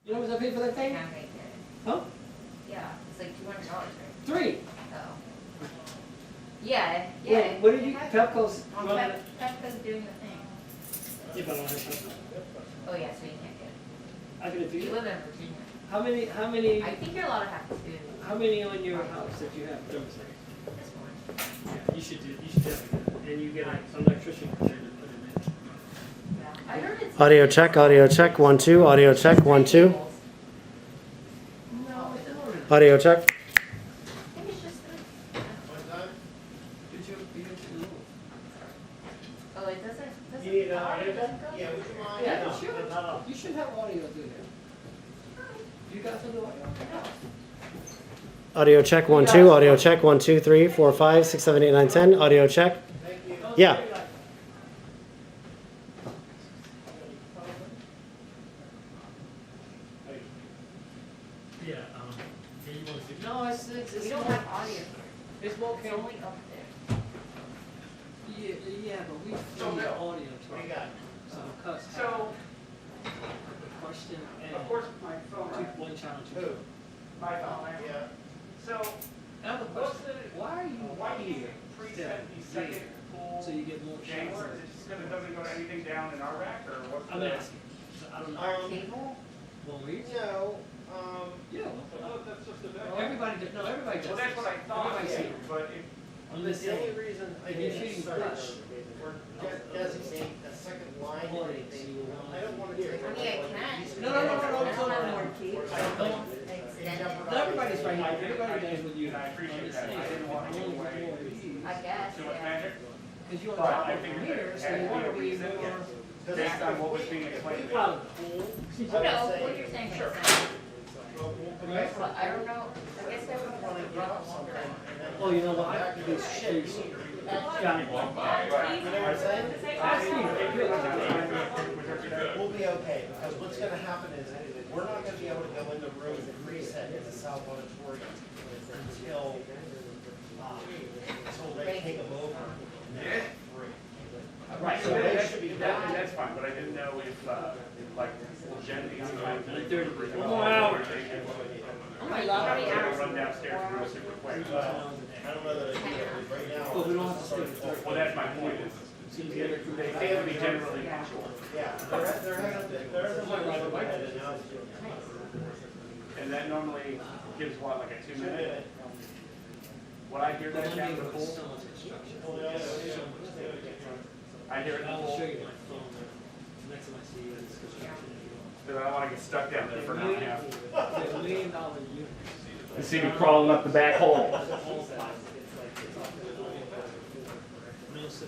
You know how much I paid for that thing? Can't make it. Huh? Yeah, it's like $200, right? 3. Oh. Yeah, yeah. Wait, what did you, have- Pepco's Well, running it? Pepco's doing the thing. Yeah, but I don't have Pepco. Oh, yeah, so you can't get it. I can do You it. live in Virginia. How many, I think you're allowed to have 2. how many on your house that you have? This one. Yeah, you should definitely do it. And you get an electrician to put it in. Yeah. I heard it's. Audio check, 1, 2, audio check, 1, 2. No, it's not. Audio check. I think it's just 3. Did you Oh, it doesn't. You need an audio audio doesn't go? Yeah, would you mind? Yeah, No, you should. no. You should have audio through there. You got some audio? Audio check, 1, 2, audio check, 1, 2, 3, 4, 5, 6, 7, 8, 9, 10. Audio check. Thank you. Yeah. Yeah, you want to do? No, it's We don't more, have audio here. it's more It's only up there. Yeah, but we So, need Bill, audio. What do you got? So, Question and. of course, my phone, right? One challenge. Who? My phone, right? Yeah. So, Another what's question, the, why are you why do you here? preset the second pool So you get more jangler? chances. Is it just because it doesn't go to anything down in our rack, or what's I'm the? asking, so I don't know. Cable? Well, we, No, yeah, Oh, that's just a well, everybody does, no, everybody does. Well, that's what I thought, Everybody's here. but if, I'm the just saying. only reason I If you're didn't shooting start flush. or designate a second line or anything, I don't want to take. I mean, I can. No, no, no, no, no, I don't have no. more keys. I don't know. No, everybody's right here, everybody does with you. and I appreciate that, I didn't want to give away I guess, too much yeah. magic, Because you're on but top I of figured the that meter, it so had you to be want a to be reason, more. based on what was being explained. Out of the pool. No, what you're saying makes sense. Right? But I don't know, I guess I would want to run a longer. Oh, you know what? These shoes. Got it. You know what I'm saying? We'll be okay, because what's gonna happen is, we're not gonna be able to go in the room and reset in the South Auditorium until they take them over. Right, so So they that, should be that, that's fine, but I didn't know if, like, Jen being like. 30. 1 more hour. Oh my God, how many hours? Run downstairs real super quick. I don't know that I do that, right now. But we don't have to stay for 30. Well, that's my point, is they fail to be generally punctual. Yeah, there hasn't been a right announcement. And that normally gives what, like a 2-minute? Would I hear that down the pool? So much instruction. I hear it in I the will pool. show you my phone. Next time I see you, it's construction. Because I don't want to get stuck down there for an hour and a half. There's $1 million unit. You see me crawling up the back hole. No, sir.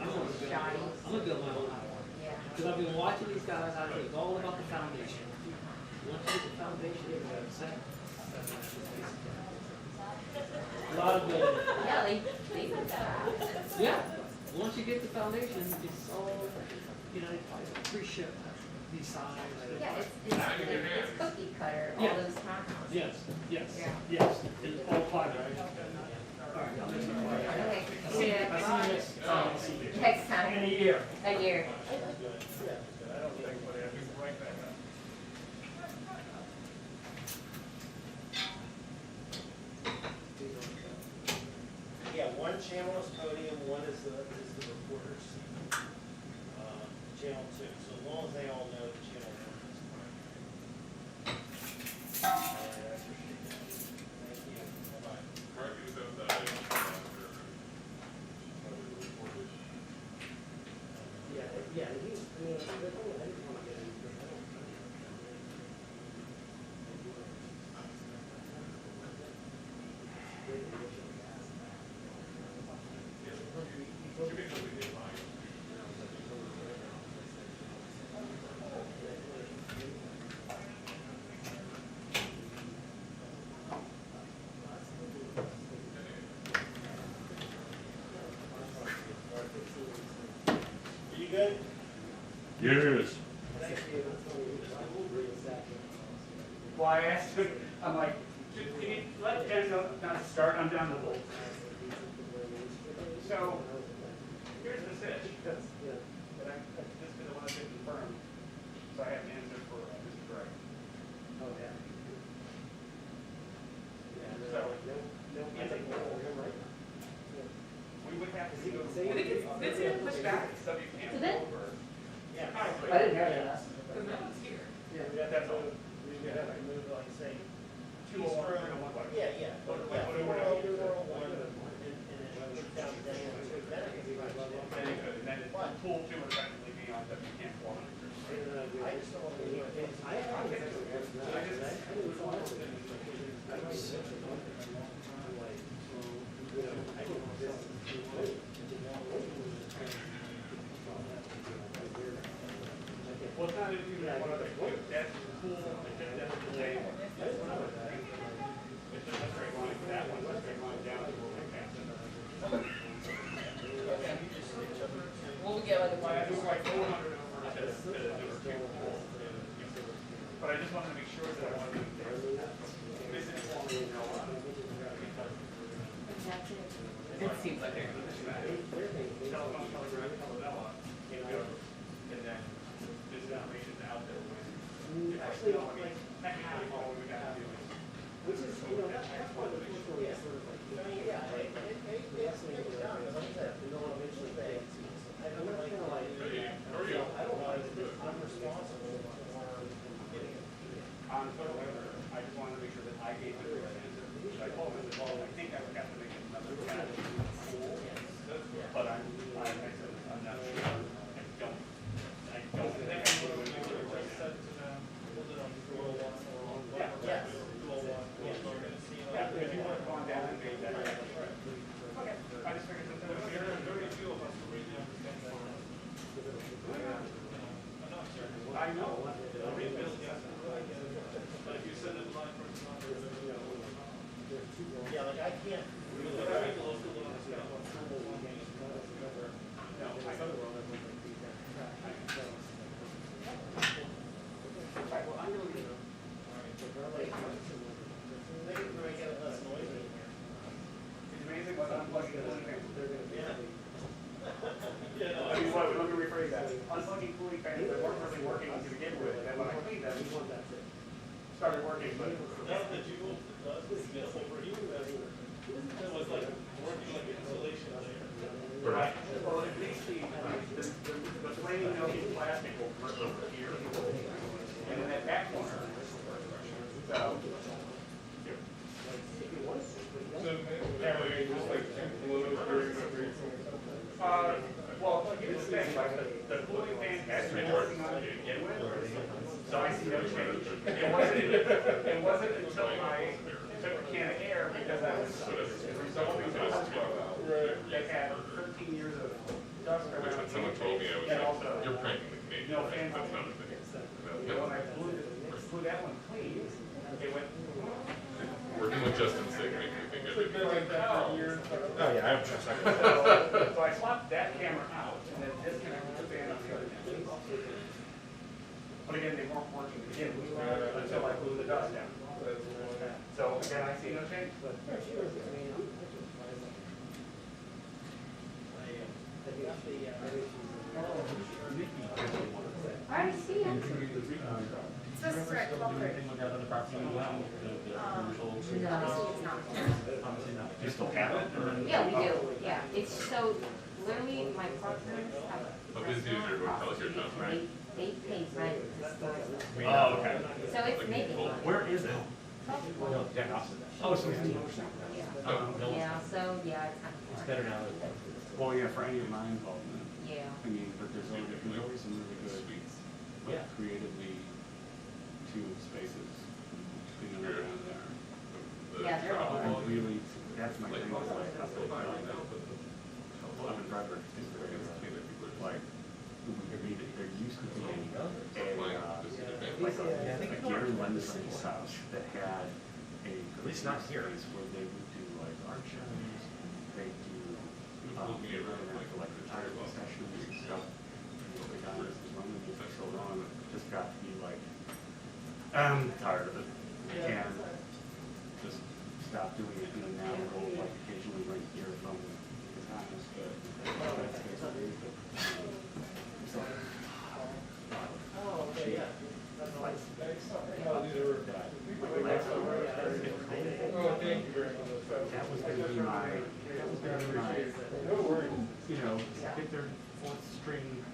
I'm gonna build my own house. Yeah. Because I've been watching these guys out here, it's all about the foundation. Once you get the foundation, it's set. A lot of building. Yeah, they put that out. Yeah, once you get the foundation, it's all, you know, pre-ship, these signs. Yeah, it's cookie cutter, all Yeah. those townhouses. Yes, yes, Yeah. yes, it's all private. All right, I'll make some private. Okay, see you I see you next. next time. In a year. A year. Yeah, one channel is podium, one is the reporters. Channel 2, so as long as they all know the channel 1 is fine. Thank you. Bye-bye. Yeah, he's, I mean, the thing I didn't want to get into. You good? Yes. Thank you. Well, I asked him, I'm like, can you let Jen know not to start, I'm down the hole. So, here's the sitch. can't So go then- over. Yeah. I didn't know that. That's all. Two from, yeah. But like 401, and it goes down to day one, so then it can be right. Then it could, and then it pool two would effectively be on W camp 400. I just don't want to do it. Well, it's not even one other, that's pool, that's the day. It's just a straight line, that one's a straight line down to where we pass it. Well, we get like I was like 400 over to the newer two pool. But I just wanted to make sure that I wanted to misinform you, That's it. It seems like they're telephone, telegram, Telenovela, and then this information out there. Actually, like, technically, all we got to do is. Which is, that's one of the things where it's sort of like, it's done, but like I said, eventually they, I don't like, I don't like this, I'm responsible for getting it. On Twitter, I just wanted to make sure that I gave the correct answer. I told him, well, I think I would have to make another cat pool, but I said, I'm not sure. I don't think I would have been able to right now. Yes. Yeah, if you would have gone down and made that. Okay, I just figured that was here. I know. Yeah, like I can't. It's amazing what unplugging cooling fans. I mean, let me rephrase that. Unplugging cooling fans that weren't really working to begin with, and when I cleaned them, started working, but. Right. Well, at least the plain milky plastic will work over here, and in that back corner. So. Well, here's the thing, like, the cooling fan has been working on it to begin with, so I see no change. It wasn't until I took a can of air, because I was resolving dust that had 13 years of dust around. When someone told me, I was And like, also, you're pranking the Canadian. no fans. That's not a thing. You know, when I blew that one clean, it went. Working with Justin's sake makes me think everything. Oh, yeah, I have trust. So I swapped that camera out and then disconnected the fan on the other camera. But again, they weren't working to begin with until I blew the dust down. So again, I see no change. I already see it. This is right, No, it's not. You still have it? Yeah, we do, yeah. It's so, literally, my partners have. How busy is your hotel here, John? They pay rent to store it. Oh, okay. So it's making money. Where is it? Oh, it's 15%. Yeah, so, yeah, it's kind of. It's better now. Well, yeah, for any of my involvement, Yeah. I mean, but there's always some really good, Yeah. creatively tuned spaces, you know, around there. Yeah, they're all And really, that's my Like, thing, is like, that's so far now, but I'm a driver, it's very, like, there used to be a Gary Lenson's house that had a. At least not here. Where they would do like art shows, they do, like retirement sessions and stuff. The guy was running it for so long, it just got to be like, I'm tired of it. And just stopped doing it, and then now we'll like occasionally rent gear from his house, but that's basically, so. Oh, okay, yeah. That was gonna be my, you know, get their fourth string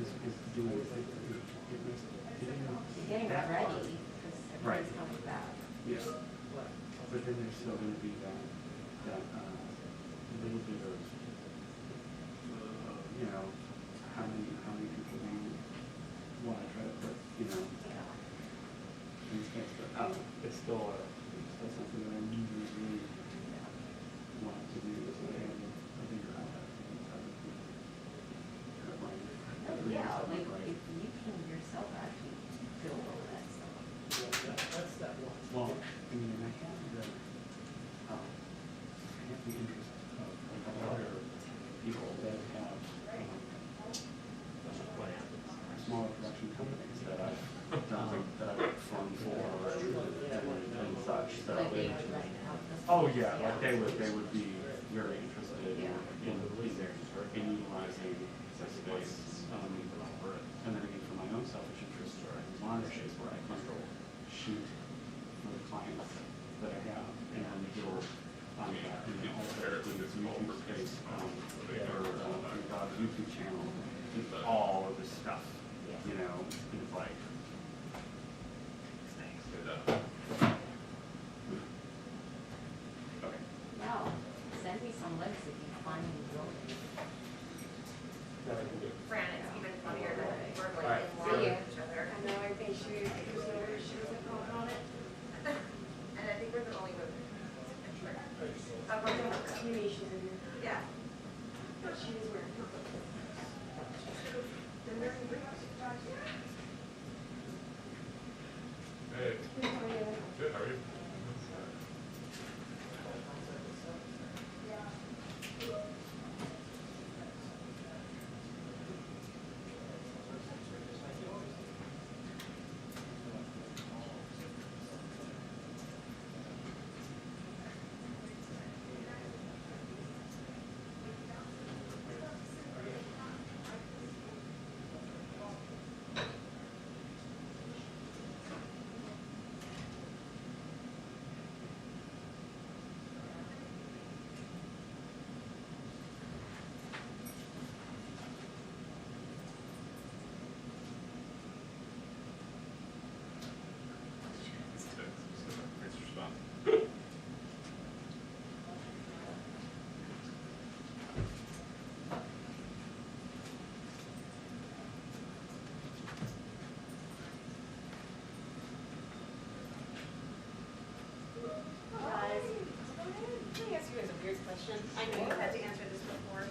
is doing, Getting that ready, part. because Right. everybody's coming back. Yeah, but then there's still gonna be that little bit of, you know, how many people do you wanna try to put, you know, these things, but, it's still something that I really want to do, is I have a bigger outlet. Yeah, like, if you can yourself actually build all that stuff. That's that one. Well, I mean, I have the interest of other people that have smaller production companies that I've done, that I've worked for and such, so. Like they would like have this. Oh, yeah, like they would be very interested in utilizing the space. And then again, for my own selfish interest, I want space where I can shoot for the clients that I have, and then build on that, and then also include this YouTube space, or we've got a YouTube channel, and all of this stuff, you know, it's like. Okay. Yeah, send me some links if you find any buildings. Fran, it's even funnier that we're Right. like in line See ya. with each other. I know, I think she was calling on it. And I think we're the only group. Communications in here. Yeah. But she was wearing. Hey, good, how are you? Thanks for responding. Guys, let me ask you guys a weird question. I know You had to answer this before.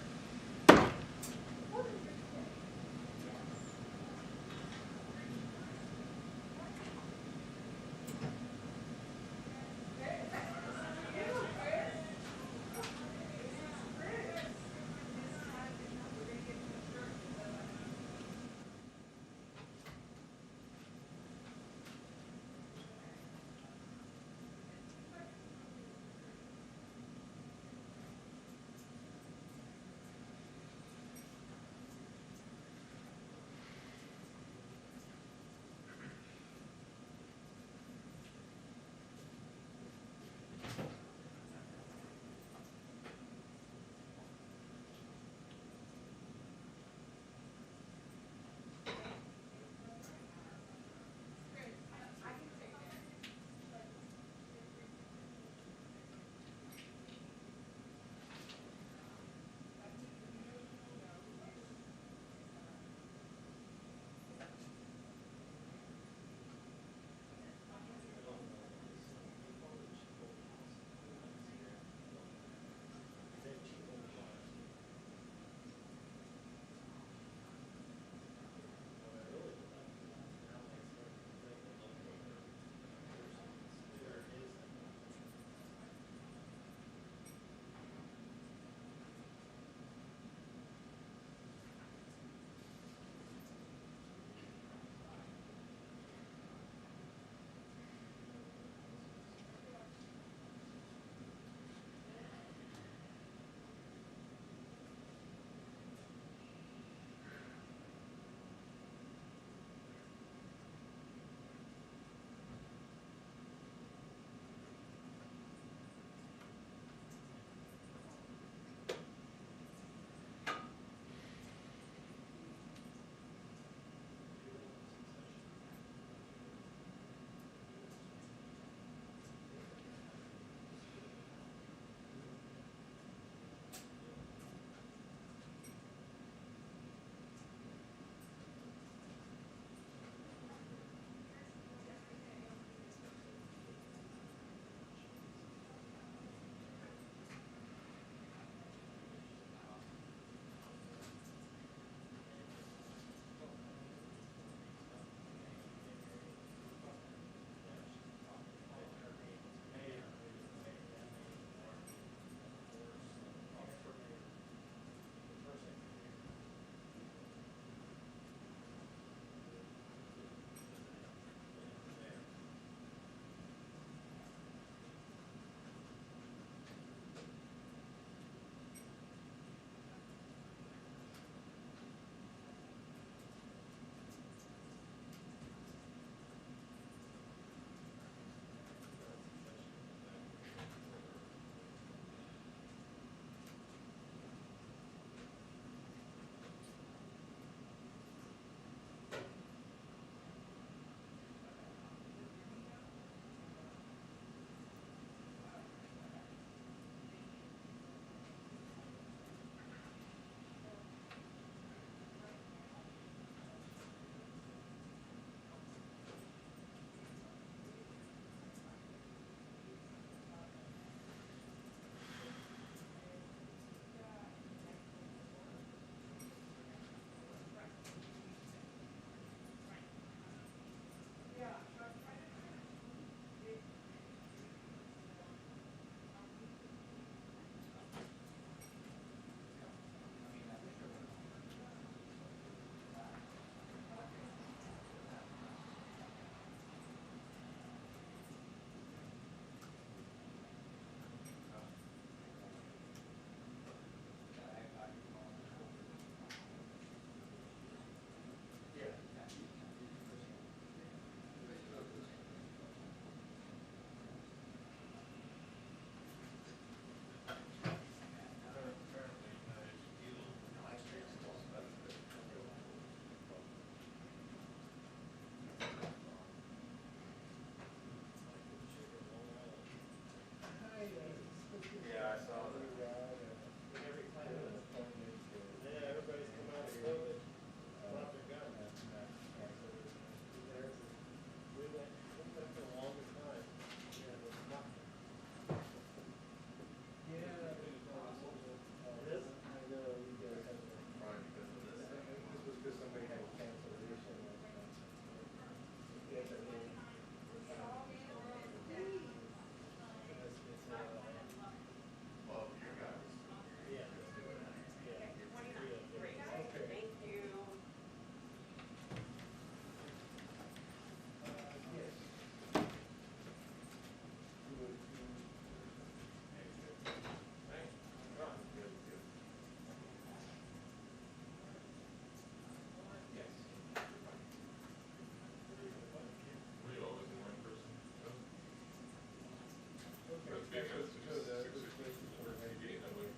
being as just 6 years before maybe, and like.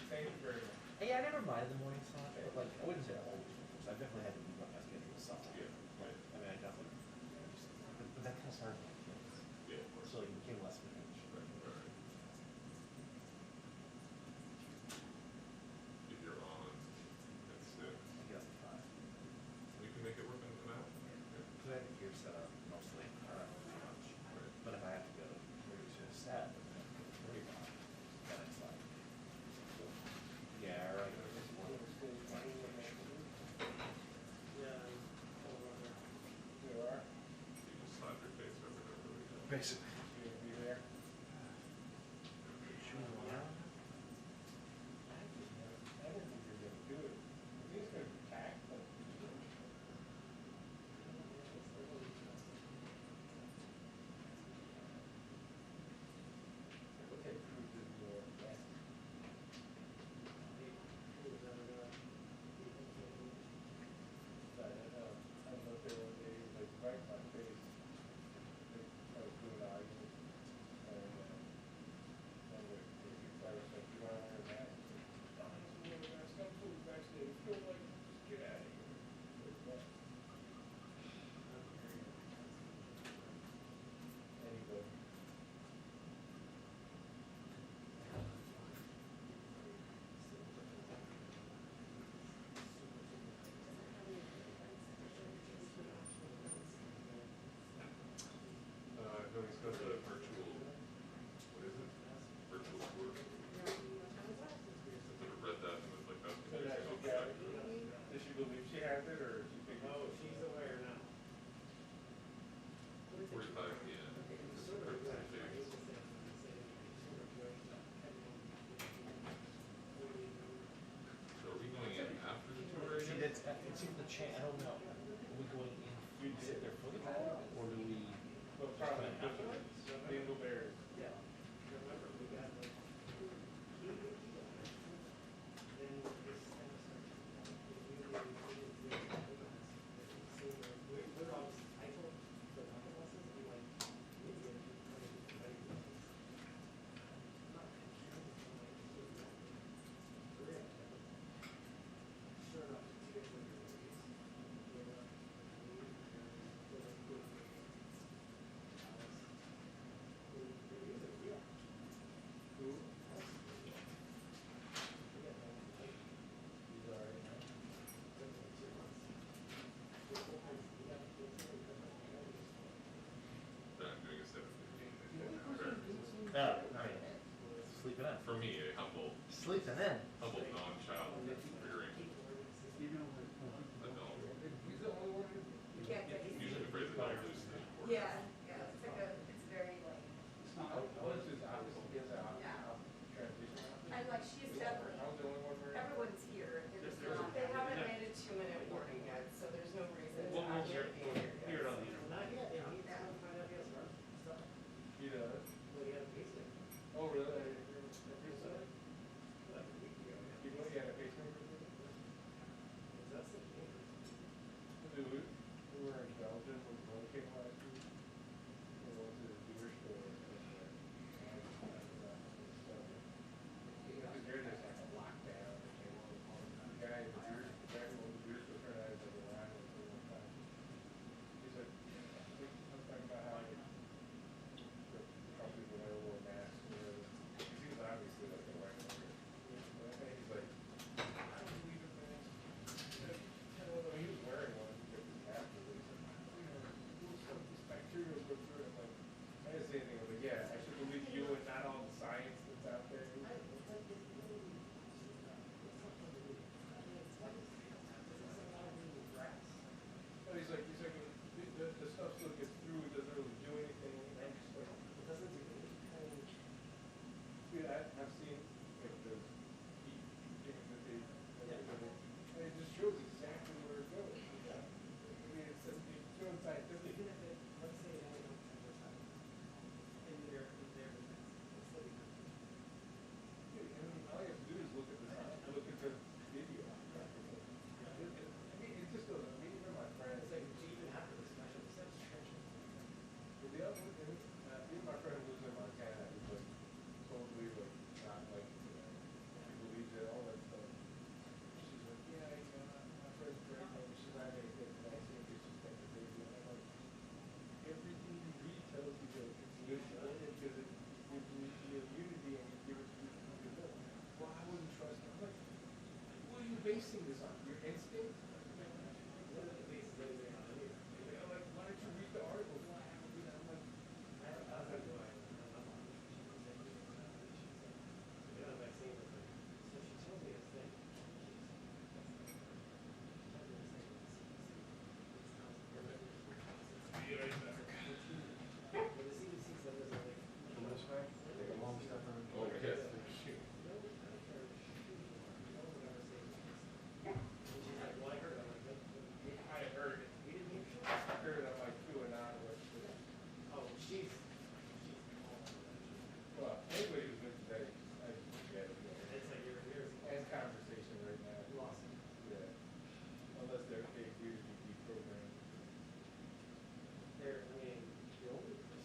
Thank you very much. Yeah, I never minded the morning slot, but like, I wouldn't say I always prefer, so I definitely had to move up my schedule to slot. Yeah, right. I mean, I definitely, just, but that kind of started with my kids. Yeah, of course. So like, it became less of a thing. Right. If you're on at 6, I get up at 5. we can make it work in an hour. Yeah. Because I have the gear set up mostly, I don't know too much. Right. But if I have to go to a set, then I go to 3 o'clock, then it's like, yeah, right. It's more like, Yeah. You are? You just slap your face over and over again. basically. You gonna be there? Should we go around? I don't think you're gonna do it. I think it's gonna be packed, but. We'll take cruise to New York, yeah. But I don't know if they were, they like right in my face. I was doing the argument. And I was like, you want to wear a mask? Stop food backstage. You feel like, just get out of here. Anybody. No, he's got the virtual, what is it? Virtual tour. I sort of read that and was like, that's So now she got it. Does she believe she has it, or she thinks? Oh, she's aware now. 45, yeah. It's pretty big. So are we going in after the tour? See, that's, it's even the I don't know. Are we going in, do we sit there for the tour, or do we? Well, probably afterwards. Dingleberry. Yeah. Then I'm doing a 7:15. No, I mean, sleeping in. For me, a humble Sleeping in. non-child rearing adult. You can't get it. Usually the phrase adult is the word. Yeah, it's like it's very like, Ours is obviously, he has a Yeah. transition. and like she's definitely, I was the only one wearing. everyone's here. It's not- They haven't made a 2-minute warning yet, so there's no reason to We'll actually be here. hear it on the. Not yet, they need to find out his stuff. He does. Well, he had a piece of it. Oh, really? I didn't hear that. Like a week. basing this on? Your instinct? What are the bases that you're on? Like, why don't you read the article? I'm like, I don't know. Yeah, I'm not saying that. So she tells me this thing. Be right back. But the CDC said there's like. Come this way, take a long step around. Oh, yes, shoot. I heard it. I heard it, I'm like, doing that. Oh, she's. Well, anybody who's been today, I forget it. It's like you're end conversation right now. Lost. Yeah. Unless they're big, huge, deprogrammed. They're, I mean, the older person.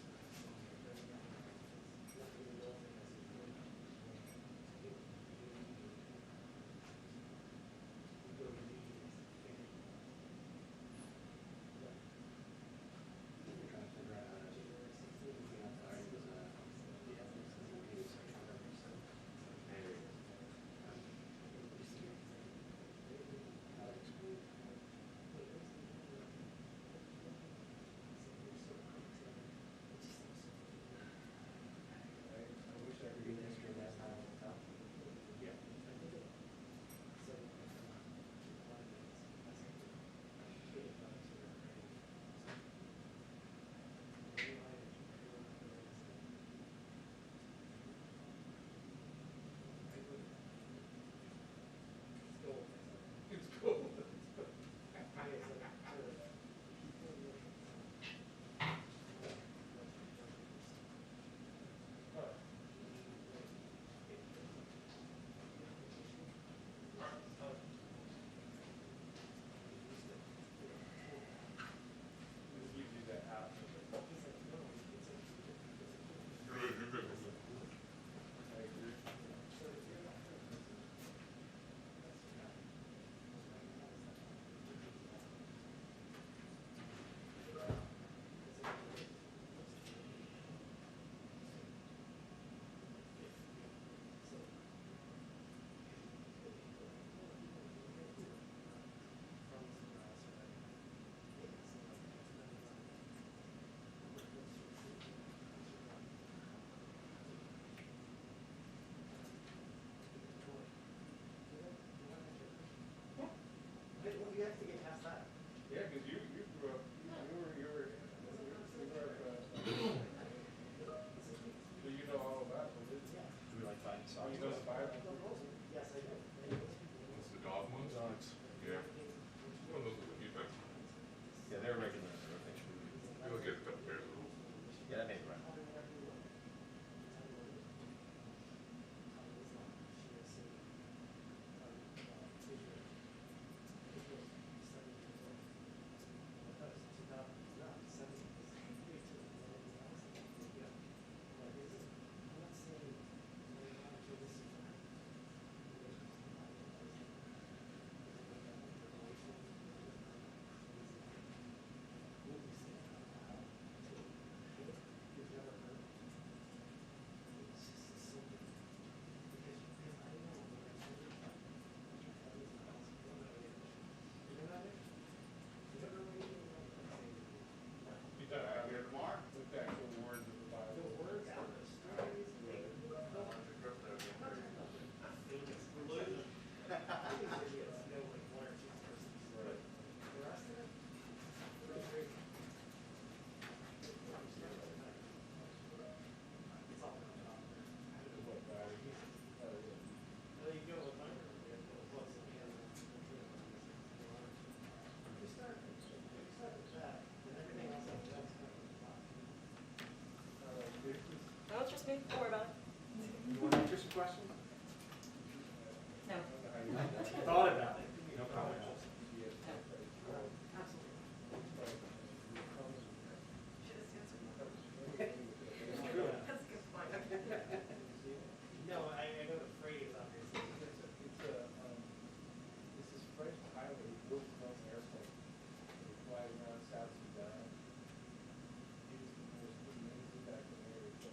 I wish I could get history last time. Yeah. It's cool. Just gives you that option. You're good. I agree. You have to get past that. Yeah, because you grew up, you were so you know all about religion. Do we like find You know the Bible? Yes, I do. What's the dog ones? Yeah. One of those with the feedback. Yeah, they're regular. Actually. You'll get a couple pairs of those. Yeah, that may be right. You done out here tomorrow? With the actual words of the Bible. The words of the stories. No, it's just me, don't worry about it. You want to answer some questions? No. Thought about it. No comment. That's a good point. No, I know the phrase obviously. This is French pilot who built his own airplane. He flies around South Sudan. He was the most amazing back in there. So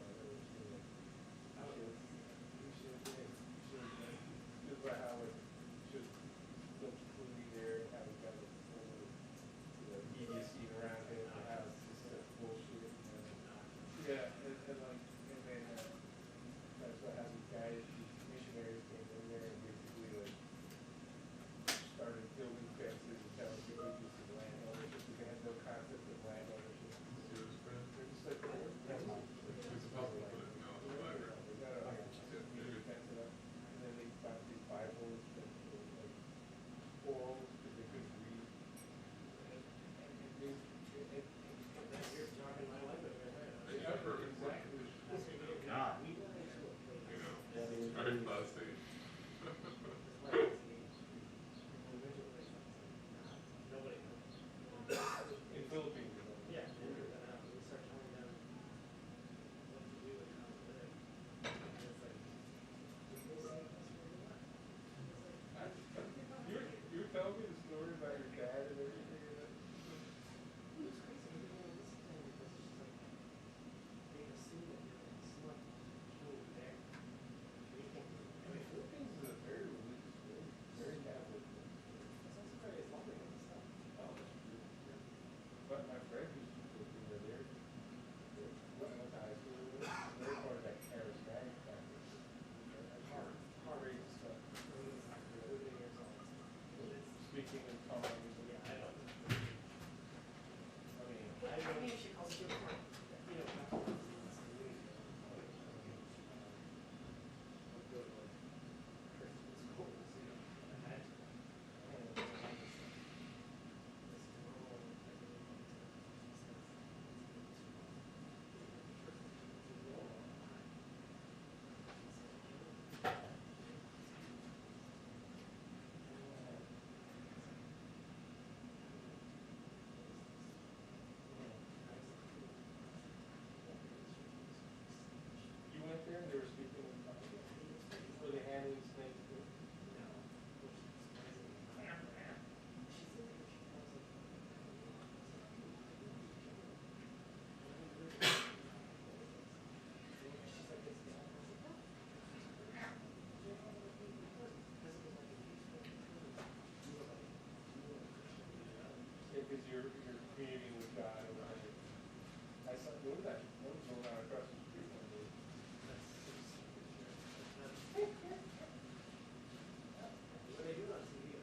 I really should. You should. Just by how it should. speaking in tongues, and I don't. I mean, I Maybe you should call it your point. you know. You went there and they were speaking in tongues? Were they handling snakes too? Yeah, because you're communing with God, right? I saw, what was that? What was going on across the street one day? What they do on TV?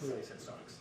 Clearly said stocks.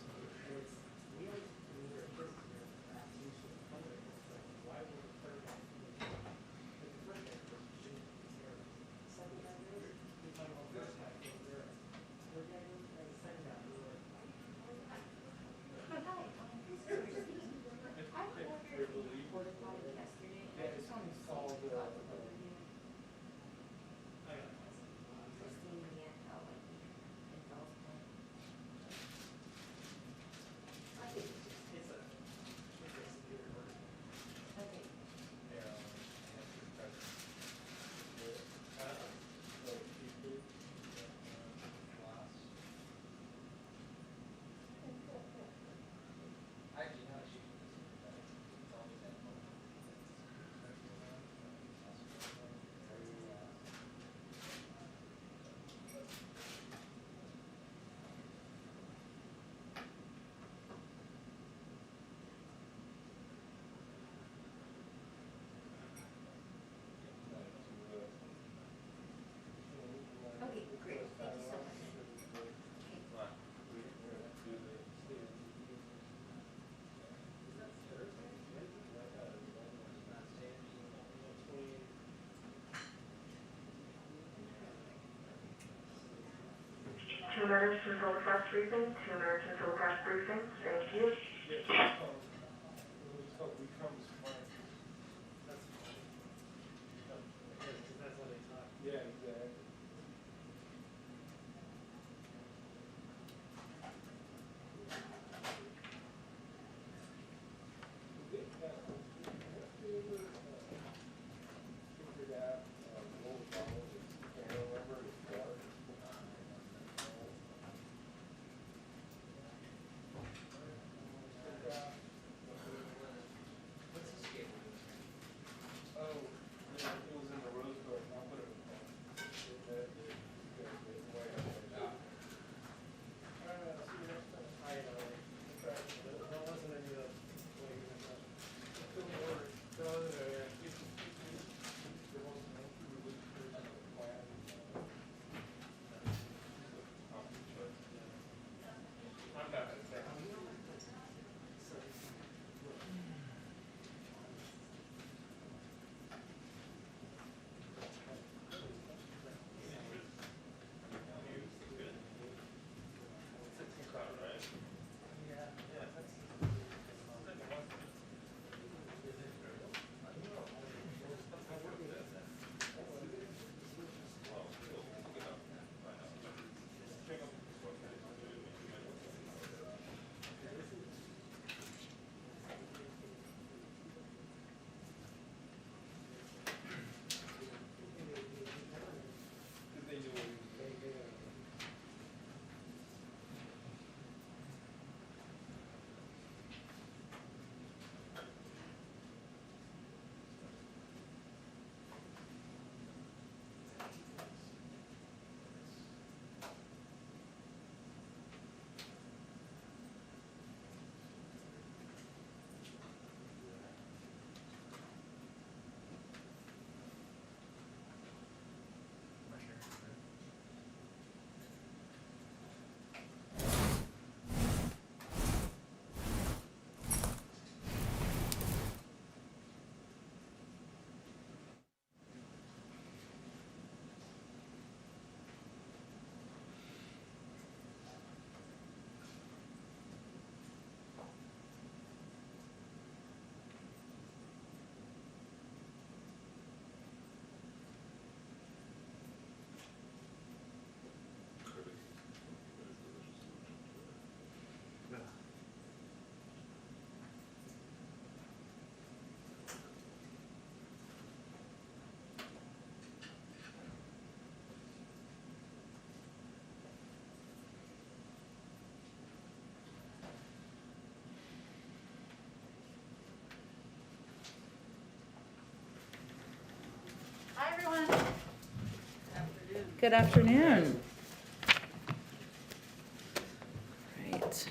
Okay, great, thank you so much. Two minutes until the press briefing. 2 minutes until the press briefing. Thank you. Yeah, exactly. Figured out, what was wrong with his camera number, his car. What's the scale? Oh, yeah, it was in the rose garden, I'll put it in the way up there. All right, I'll see you next time. I know. That wasn't any of the way you were talking. Couldn't order it. No, no, no, yeah. There wasn't no food, there was no plan. I'm not gonna say. Hi, everyone. Good afternoon. Right.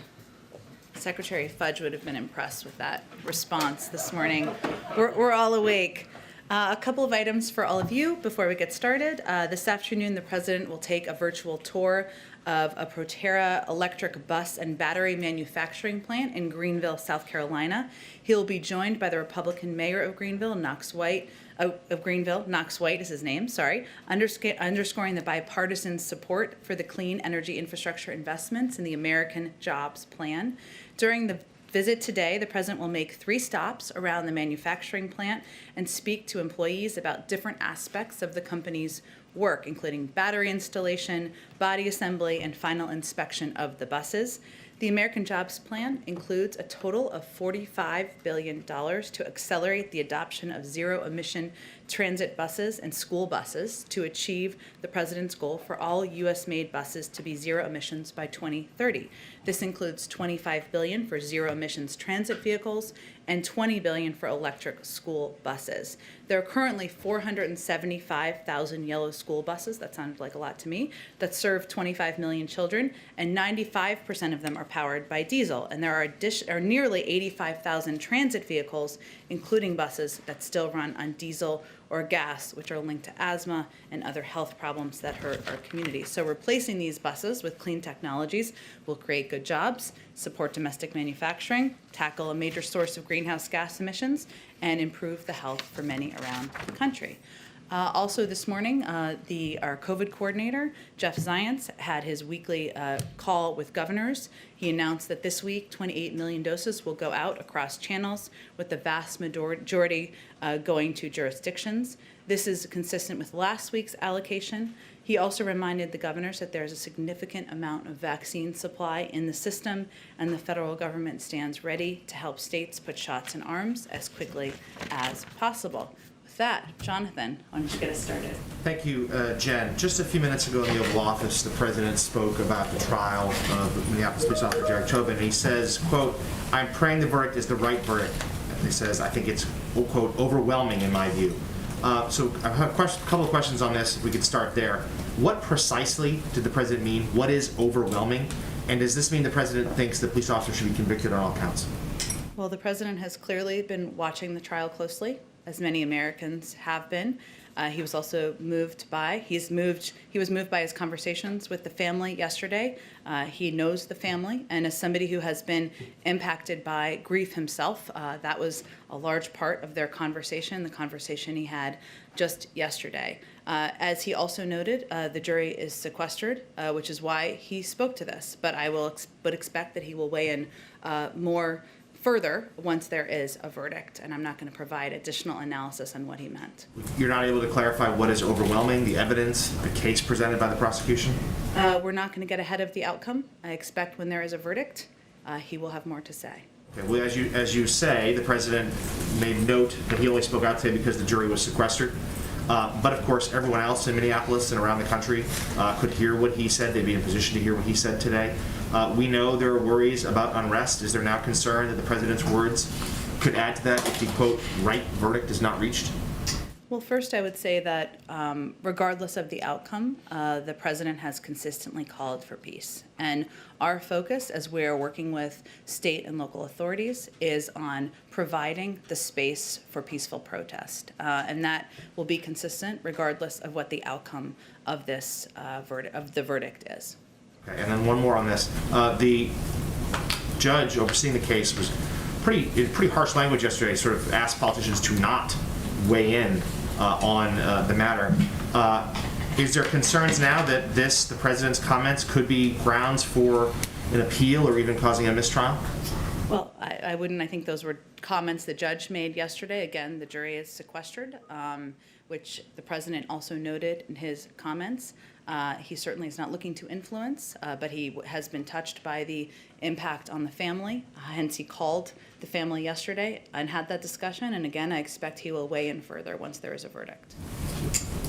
Secretary Fudge would have been impressed with that response this morning. We're all awake. A couple of items for all of you before we get started. This afternoon, the president will take a virtual tour of a Proterra electric bus and battery manufacturing plant in Greenville, South Carolina. He'll be joined by the Republican mayor of Greenville, Knox White, Knox White is his name, sorry, underscoring the bipartisan support for the clean energy infrastructure investments in the American Jobs Plan. During the visit today, the president will make 3 stops around the manufacturing plant and speak to employees about different aspects of the company's work, including battery installation, body assembly, and final inspection of the buses. The American Jobs Plan includes a total of $45 billion to accelerate the adoption of zero-emission transit buses and school buses to achieve the president's goal for all U.S.-made buses to be zero emissions by 2030. This includes $25 billion for zero-emissions transit vehicles and $20 billion for electric school buses. There are currently 475,000 yellow school buses, that sounded like a lot to me, that serve 25 million children, and 95% of them are powered by diesel. And there are nearly 85,000 transit vehicles, including buses, that still run on diesel or gas, which are linked to asthma and other health problems that hurt our communities. So replacing these buses with clean technologies will create good jobs, support domestic manufacturing, tackle a major source of greenhouse gas emissions, and improve the health for many around the country. Also this morning, our COVID coordinator, Jeff Zients, had his weekly call with governors. He announced that this week, 28 million doses will go out across channels, with the vast majority going to jurisdictions. This is consistent with last week's allocation. He also reminded the governors that there's a significant amount of vaccine supply in the system, and the federal government stands ready to help states put shots in arms as quickly as possible. With that, Jonathan, why don't you get us started? Thank you, Jen. Just a few minutes ago in the Oval Office, the president spoke about the trial of Minneapolis police officer Derek Chauvin, and he says, quote, "I'm praying the verdict is the right verdict." And he says, "I think it's, quote, overwhelming in my view." So I have a couple of questions on this, if we could start there. What precisely did the president mean? What is overwhelming? And does this mean the president thinks the police officer should be convicted on all counts? Well, the president has clearly been watching the trial closely, as many Americans have been. He was also moved by his conversations with the family yesterday. He knows the family, and as somebody who has been impacted by grief himself, that was a large part of their conversation, the conversation he had just yesterday. As he also noted, the jury is sequestered, which is why he spoke to this. But I would expect that he will weigh in more further once there is a verdict, and I'm not going to provide additional analysis on what he meant. You're not able to clarify what is overwhelming, the evidence, the case presented by the prosecution? We're not going to get ahead of the outcome. I expect when there is a verdict, he will have more to say. Okay, well, as you say, the president made note that he only spoke out today because the jury was sequestered. But of course, everyone else in Minneapolis and around the country could hear what he said. They'd be in a position to hear what he said today. We know there are worries about unrest. Is there now concern that the president's words could add to that if the, quote, right verdict is not reached? Well, first I would say that regardless of the outcome, the president has consistently called for peace. And our focus, as we are working with state and local authorities, is on providing the space for peaceful protest. And that will be consistent regardless of what the outcome of this verdict is. Okay, and then one more on this. The judge overseeing the case was pretty harsh language yesterday, sort of asked politicians to not weigh in on the matter. Is there concerns now that the president's comments could be grounds for an appeal or even causing a mistrial? Well, I wouldn't. I think those were comments the judge made yesterday. Again, the jury is sequestered, which the president also noted in his comments. He certainly is not looking to influence, but he has been touched by the impact on the family. Hence, he called the family yesterday and had that discussion. And again, I expect he will weigh in further once there is a verdict.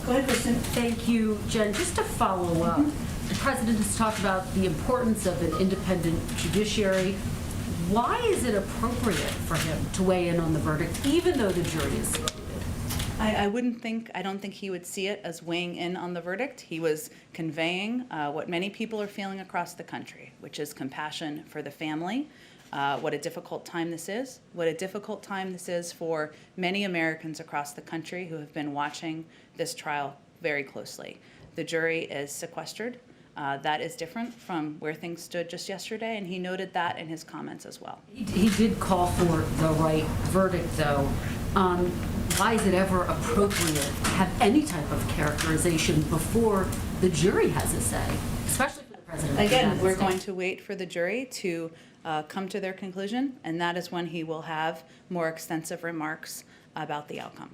Go ahead, Kristen. Thank you, Jen. Just to follow up, the president has talked about the importance of an independent judiciary. Why is it appropriate for him to weigh in on the verdict, even though the jury is secluded? I don't think he would see it as weighing in on the verdict. He was conveying what many people are feeling across the country, which is compassion for the family. What a difficult time this is. What a difficult time this is for many Americans across the country who have been watching this trial very closely. The jury is sequestered. That is different from where things stood just yesterday, and he noted that in his comments as well. He did call for the right verdict, though. Why is it ever appropriate to have any type of characterization before the jury has a say, especially for the president of the Again, United we're States? going to wait for the jury to come to their conclusion, and that is when he will have more extensive remarks about the outcome.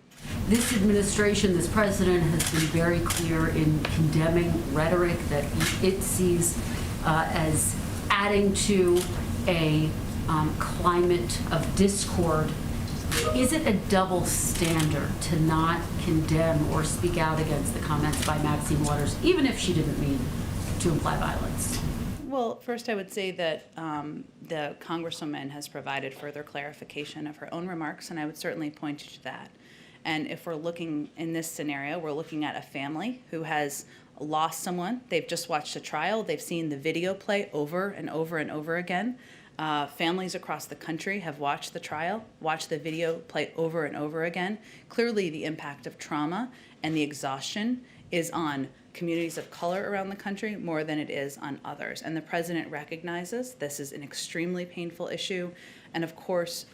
This administration, this president has been very clear in condemning rhetoric that it sees as adding to a climate of discord. Is it a double standard to not condemn or speak out against the comments by Maxine Waters, even if she didn't mean to imply violence? Well, first I would say that the Congresswoman has provided further clarification of her own remarks, and I would certainly point you to that. And if we're looking in this scenario, we're looking at a family who has lost someone. They've just watched a trial. They've seen the video play over and over and over again. Families across the country have watched the trial, watched the video play over and over again. Clearly, the impact of trauma and the exhaustion is on communities of color around the country more than it is on others. And the president recognizes this is an extremely painful issue, and of course,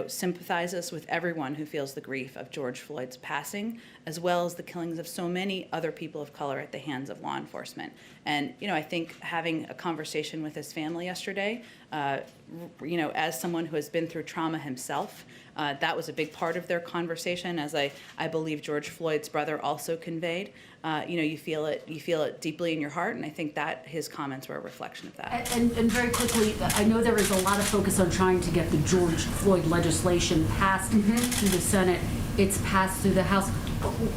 sympathizes with everyone who feels the grief of George Floyd's passing, as well as the killings of so many other people of color at the hands of law enforcement. And, I think having a conversation with his family yesterday, as someone who has been through trauma himself, that was a big part of their conversation, as I believe George Floyd's brother also conveyed. You feel it deeply in your heart, and I think that his comments were a reflection of that. And very quickly, I know there is a lot of focus on trying to get the George Floyd legislation passed through the Senate. It's passed through the House.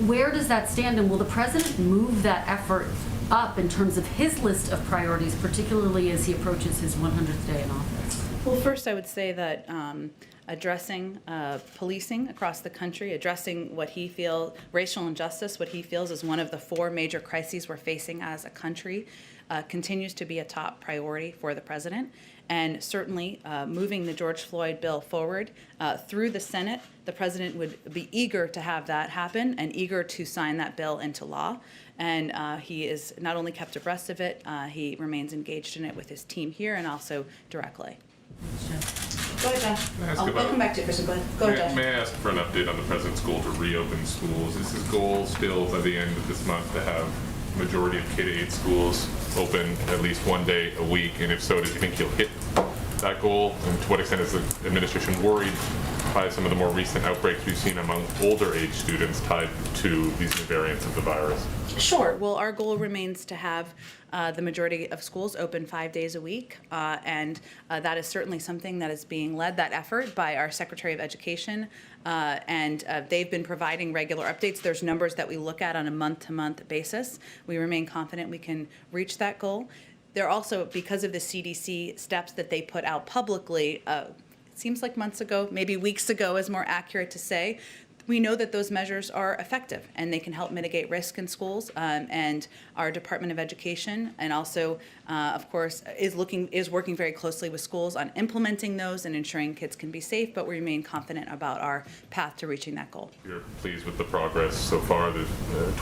Where does that stand, and will the president move that effort up in terms of his list of priorities, particularly as he approaches his 100th day in office? Well, first I would say that addressing policing across the country, addressing what he feels, racial injustice, what he feels is one of the 4 major crises we're facing as a country, continues to be a top priority for the president. And certainly moving the George Floyd bill forward through the Senate, the president would be eager to have that happen and eager to sign that bill into law. And he is not only kept abreast of it, he remains engaged in it with his team here and also directly. Go ahead, Josh. I'll come back to you, Kristen. Go ahead. Go ahead, Josh. May I ask for an update on the president's goal to reopen schools? Is his goal still by the end of this month to have majority of K-8 schools open at least one day a week? And if so, does he think he'll hit that goal? And to what extent is the administration worried by some of the more recent outbreaks we've seen among older age students tied to these new variants of the virus? Sure. Well, our goal remains to have the majority of schools open 5 days a week, and that is certainly something that is being led, that effort, by our Secretary of Education, and they've been providing regular updates. There's numbers that we look at on a month-to-month basis. We remain confident we can reach that goal. There are also, because of the CDC steps that they put out publicly, it seems like months ago, maybe weeks ago is more accurate to say, we know that those measures are effective and they can help mitigate risk in schools, and our Department of Education and also, of course, is working very closely with schools on implementing those and ensuring kids can be safe, but we remain confident about our path to reaching that goal. You're pleased with the progress so far. To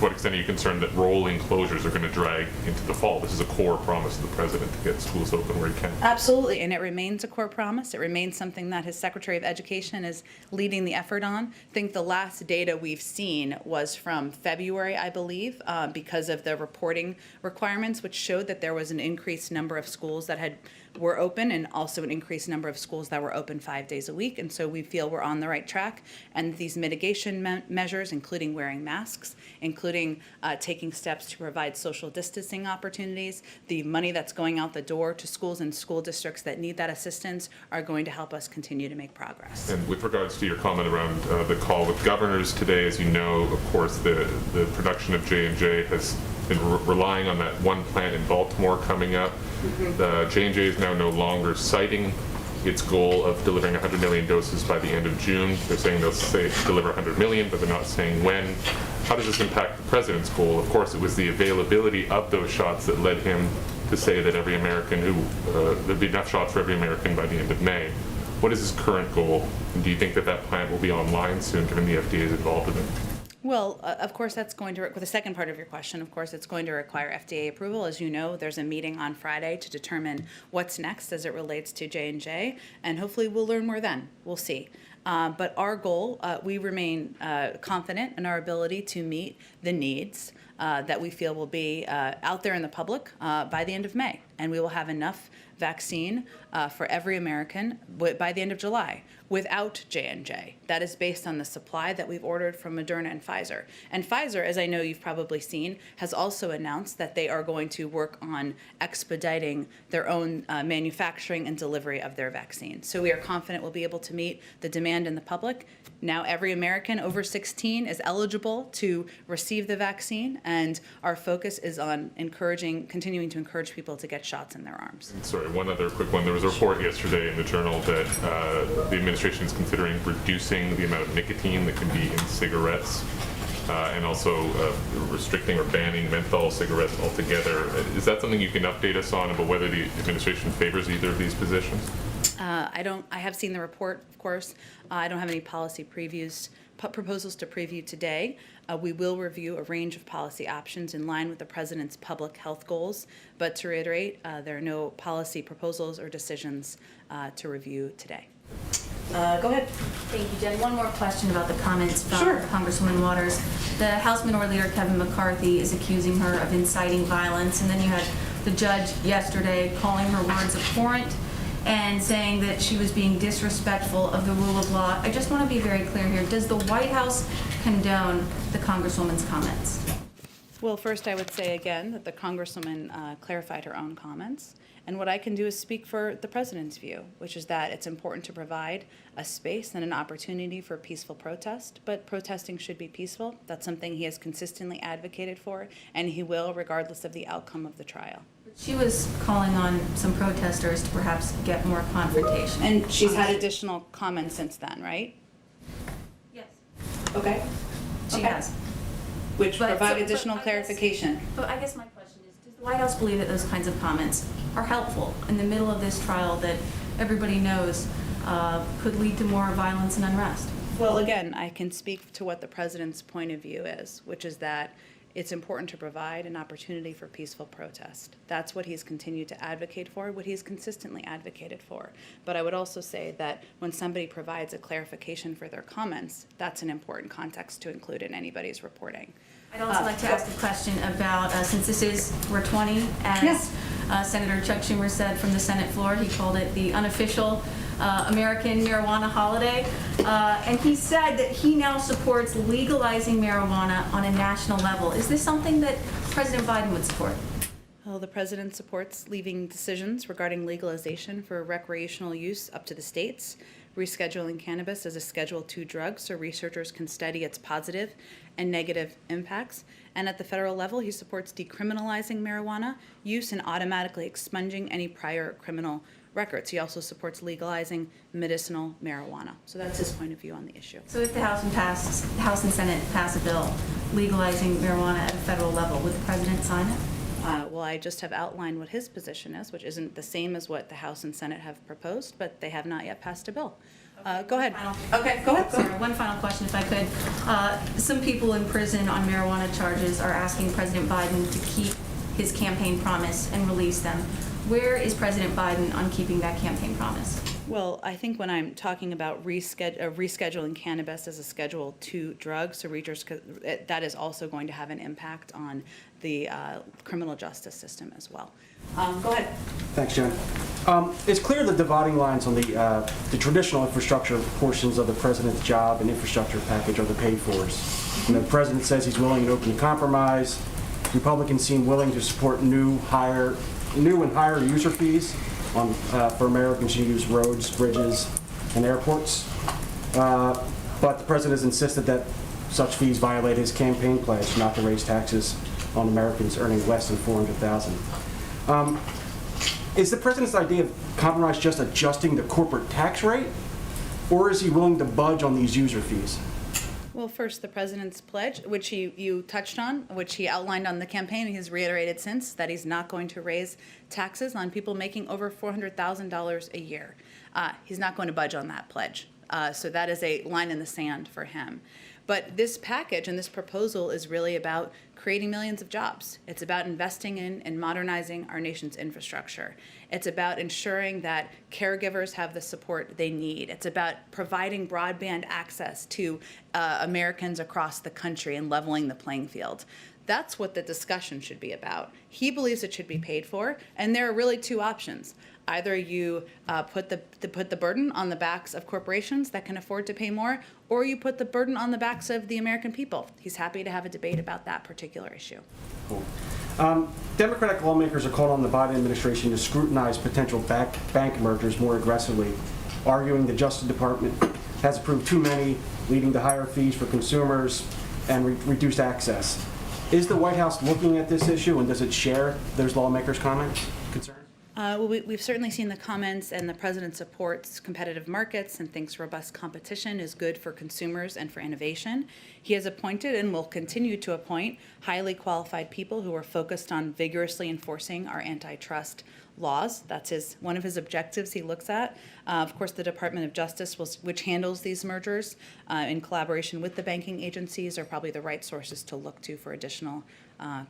what extent are you concerned that rolling closures are going to drag into the fall? This is a core promise of the president to get schools open where he can. Absolutely, and it remains a core promise. It remains something that his Secretary of Education is leading the effort on. I think the last data we've seen was from February, I believe, because of the reporting requirements, which showed that there was an increased number of schools that were open and also an increased number of schools that were open 5 days a week. And so we feel we're on the right track. And these mitigation measures, including wearing masks, including taking steps to provide social distancing opportunities, the money that's going out the door to schools and school districts that need that assistance, are going to help us continue to make progress. And with regards to your comment around the call with governors today, as you know, of course, the production of J&J has been relying on that one plant in Baltimore coming up. The J&J is now no longer citing its goal of delivering 100 million doses by the end of June. They're saying they'll deliver 100 million, but they're not saying when. How does this impact the president's goal? Of course, it was the availability of those shots that led him to say that every American there'd be enough shots for every American by the end of May. What is his current goal? And do you think that plant will be online soon, given the FDA is involved in it? Well, of course, that's going to, with the second part of your question, of course, it's going to require FDA approval. As you know, there's a meeting on Friday to determine what's next as it relates to J&J, and hopefully we'll learn more then. We'll see. But our goal, we remain confident in our ability to meet the needs that we feel will be out there in the public by the end of May. And we will have enough vaccine for every American by the end of July without J&J. That is based on the supply that we've ordered from Moderna and Pfizer. And Pfizer, as I know you've probably seen, has also announced that they are going to work on expediting their own manufacturing and delivery of their vaccine. So we are confident we'll be able to meet the demand in the public. Now every American over 16 is eligible to receive the vaccine, and our focus is on continuing to encourage people to get shots in their arms. Sorry, one other quick one. There was a report yesterday in the Journal that the administration is considering reducing the amount of nicotine that can be in cigarettes, and also restricting or banning menthol cigarettes altogether. Is that something you can update us on about whether the administration favors either of these positions? I have seen the report, of course. I don't have any policy proposals to preview today. We will review a range of policy options in line with the President's public health goals. But to reiterate, there are no policy proposals or decisions to review today. Go ahead. Thank you, Jen. One more question about the comments from Sure. Congresswoman Waters. The House Minority Leader Kevin McCarthy is accusing her of inciting violence, and then you had the judge yesterday calling her words abhorrent and saying that she was being disrespectful of the rule of law. I just want to be very clear here. Does the White House condone the Congresswoman's comments? Well, first I would say again that the Congresswoman clarified her own comments. And what I can do is speak for the President's view, which is that it's important to provide a space and an opportunity for peaceful protest, but protesting should be peaceful. That's something he has consistently advocated for, and he will, regardless of the outcome of the trial. She was calling on some protesters to perhaps get more confrontation. And she's had additional comments since then, right? Yes. Okay. She has. Which But- provide so- additional but I guess- clarification. But I guess my question is, does the White House believe that those kinds of comments are helpful in the middle of this trial that everybody knows could lead to more violence and unrest? Well, again, I can speak to what the President's point of view is, which is that it's important to provide an opportunity for peaceful protest. That's what he's continued to advocate for, what he's consistently advocated for. But I would also say that when somebody provides a clarification for their comments, that's an important context to include in anybody's reporting. I'd also like to ask a question about, since this is 420, as Senator Chuck Schumer said from the Senate floor, he called it the unofficial American marijuana holiday. And he said that he now supports legalizing marijuana on a national level. Is this something that President Biden would support? Well, the President supports leaving decisions regarding legalization for recreational use up to the states, rescheduling cannabis as a Schedule II drug so researchers can study its positive and negative impacts. And at the federal level, he supports decriminalizing marijuana use and automatically expunging any prior criminal records. He also supports legalizing medicinal marijuana. So that's his point of view on the issue. So if the House and Senate pass a bill legalizing marijuana at a federal level, would the President sign it? Well, I just have outlined what his position is, which isn't the same as what the House and Senate have proposed, but they have not yet passed a bill. Go ahead. Okay, go ahead. Sorry, one final question, if I could. Some people in prison on marijuana charges are asking President Biden to keep his campaign promise and release them. Where is President Biden on keeping that campaign promise? Well, I think when I'm talking about rescheduling cannabis as a Schedule II drug, so that is also going to have an impact on the criminal justice system as well. Go ahead. Thanks, Jen. It's clear the dividing lines on the traditional infrastructure portions of the president's job and infrastructure package are the pay-fors. The president says he's willing and open to compromise. Republicans seem willing to support new and higher user fees for Americans who use roads, bridges, and airports. But the president has insisted that such fees violate his campaign pledge not to raise taxes on Americans earning less than $400,000. Is the president's idea of compromise just adjusting the corporate tax rate, or is he willing to budge on these user fees? Well, first, the president's pledge, which you touched on, which he outlined on the campaign, and he's reiterated since, that he's not going to raise taxes on people making over $400,000 a year. He's not going to budge on that pledge. So that is a line in the sand for him. But this package and this proposal is really about creating millions of jobs. It's about investing in and modernizing our nation's infrastructure. It's about ensuring that caregivers have the support they need. It's about providing broadband access to Americans across the country and leveling the playing field. That's what the discussion should be about. He believes it should be paid for, and there are really two options. Either you put the burden on the backs of corporations that can afford to pay more, or you put the burden on the backs of the American people. He's happy to have a debate about that particular issue. Cool. Democratic lawmakers are called on the Biden administration to scrutinize potential bank mergers more aggressively, arguing the Justice Department has approved too many, leading to higher fees for consumers and reduced access. Is the White House looking at this issue, and does it share those lawmakers' comments, concerns? We've certainly seen the comments, and the president supports competitive markets and thinks robust competition is good for consumers and for innovation. He has appointed and will continue to appoint highly qualified people who are focused on vigorously enforcing our antitrust laws. That's one of his objectives he looks at. Of course, the Department of Justice, which handles these mergers in collaboration with the banking agencies, are probably the right sources to look to for additional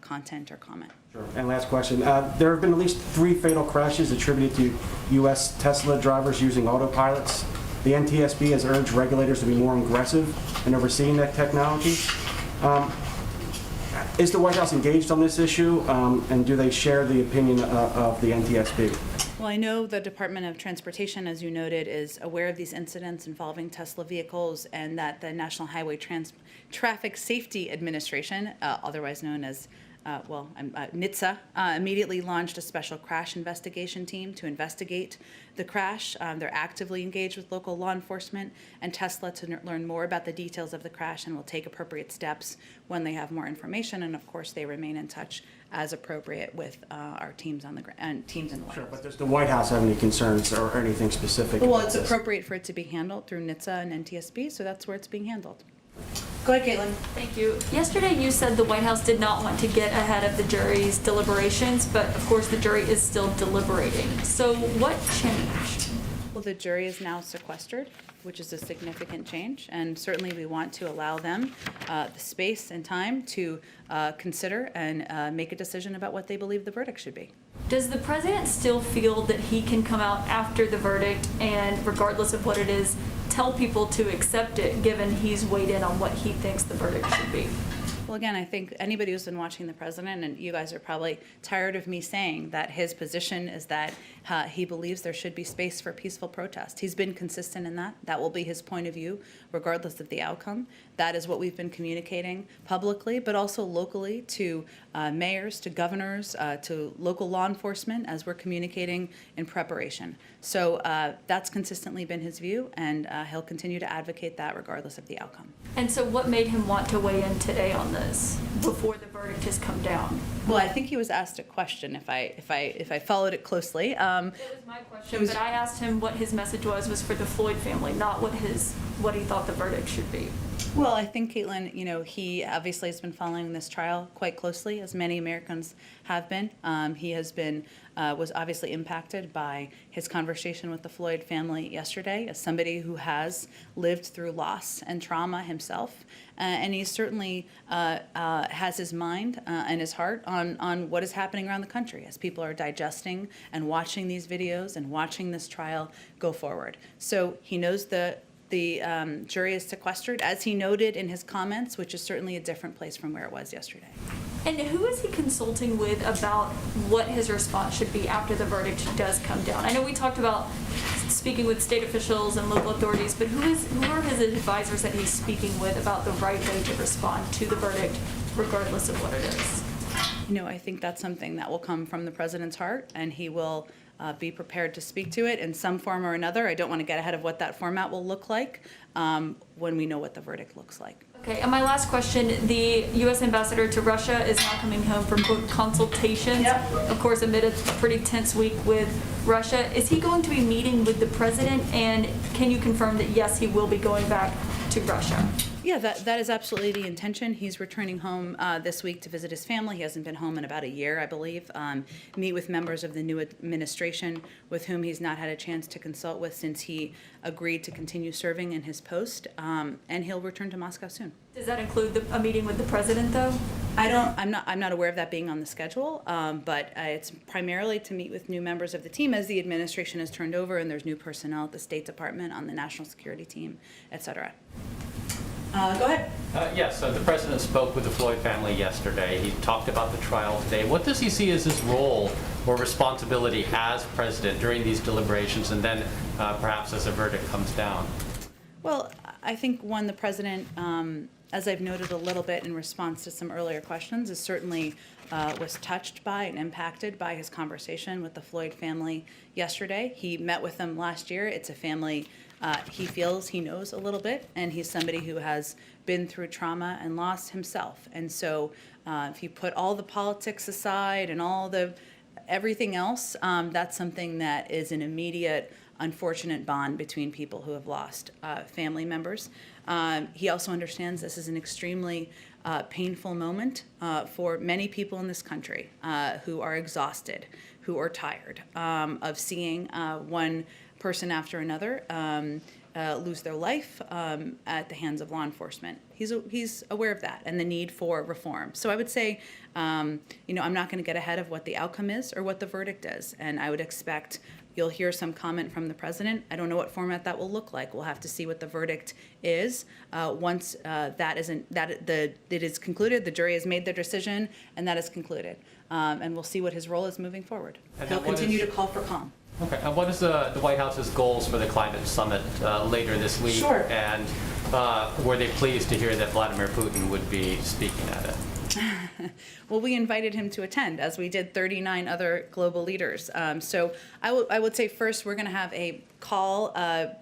content or comment. Sure. And last question. There have been at least 3 fatal crashes attributed to U.S. Tesla drivers using autopilots. The NTSB has urged regulators to be more aggressive in overseeing that technology. Is the White House engaged on this issue, and do they share the opinion of the NTSB? Well, I know the Department of Transportation, as you noted, is aware of these incidents involving Tesla vehicles, and that the National Highway Traffic Safety Administration, otherwise known as NHTSA, immediately launched a special crash investigation team to investigate the crash. They're actively engaged with local law enforcement and Tesla to learn more about the details of the crash, and will take appropriate steps when they have more information. And of course, they remain in touch as appropriate with our teams on the ground, teams in the White House. But does the White House have any concerns or anything specific? Well, about it's this? appropriate for it to be handled through NHTSA and NTSB, so that's where it's being handled. Go ahead, Caitlin. Thank you. Yesterday, you said the White House did not want to get ahead of the jury's deliberations, but of course, the jury is still deliberating. So what changed? Well, the jury is now sequestered, which is a significant change, and certainly we want to allow them the space and time to consider and make a decision about what they believe the verdict should be. Does the president still feel that he can come out after the verdict and, regardless of what it is, tell people to accept it, given he's weighed in on what he thinks the verdict should be? Well, again, I think anybody who's been watching the president, and you guys are probably tired of me saying that his position is that he believes there should be space for peaceful protest. He's been consistent in that. That will be his point of view, regardless of the outcome. That is what we've been communicating publicly, but also locally to mayors, to governors, to local law enforcement, as we're communicating in preparation. So that's consistently been his view, and he'll continue to advocate that regardless of the outcome. And so what made him want to weigh in today on this before the verdict has come down? Well, I think he was asked a question, if I followed it closely. It was my question, but I asked him what his message was for the Floyd family, not what he thought the verdict should be. Well, I think, Caitlin, he obviously has been following this trial quite closely, as many Americans have been. He has been, was obviously impacted by his conversation with the Floyd family yesterday, as somebody who has lived through loss and trauma himself. And he certainly has his mind and his heart on what is happening around the country as people are digesting and watching these videos and watching this trial go forward. So he knows the jury is sequestered, as he noted in his comments, which is certainly a different place from where it was yesterday. And who is he consulting with about what his response should be after the verdict does come down? I know we talked about speaking with state officials and local authorities, but who are his advisors that he's speaking with about the right way to respond to the verdict, regardless of what it is? I think that's something that will come from the president's heart, and he will be prepared to speak to it in some form or another. I don't want to get ahead of what that format will look like when we know what the verdict looks like. Okay, and my last question, the U.S. ambassador to Russia is now coming home for quote consultations, of course, amid a pretty tense week with Russia. Is he going to be meeting with the president, and can you confirm that, yes, he will be going back to Russia? Yeah, that is absolutely the intention. He's returning home this week to visit his family. He hasn't been home in about a year, I believe. Meet with members of the new administration with whom he's not had a chance to consult with since he agreed to continue serving in his post, and he'll return to Moscow soon. Does that include a meeting with the president, though? I'm not aware of that being on the schedule, but it's primarily to meet with new members of the team as the administration is turned over and there's new personnel at the State Department on the national security team, et cetera. Go ahead. Yes, the president spoke with the Floyd family yesterday. He talked about the trial today. What does he see as his role or responsibility as president during these deliberations and then perhaps as a verdict comes down? Well, I think the president, as I've noted a little bit in response to some earlier questions, is certainly was touched by and impacted by his conversation with the Floyd family yesterday. He met with them last year. It's a family he feels he knows a little bit, and he's somebody who has been through trauma and loss himself. And so if you put all the politics aside and everything else, that's something that is an immediate unfortunate bond between people who have lost family members. He also understands this is an extremely painful moment for many people in this country who are exhausted, who are tired of seeing one person after another lose their life at the hands of law enforcement. He's aware of that and the need for reform. So I would say, I'm not going to get ahead of what the outcome is or what the verdict is, and I would expect you'll hear some comment from the president. I don't know what format that will look like. We'll have to see what the verdict is once it is concluded. The jury has made their decision, and that is concluded. And we'll see what his role is moving forward. He'll continue to call for calm. Okay, and what is the White House's goals for the climate summit later this week? Sure. And were they pleased to hear that Vladimir Putin would be speaking at it? Well, we invited him to attend, as we did 39 other global leaders. So I would say first we're going to have a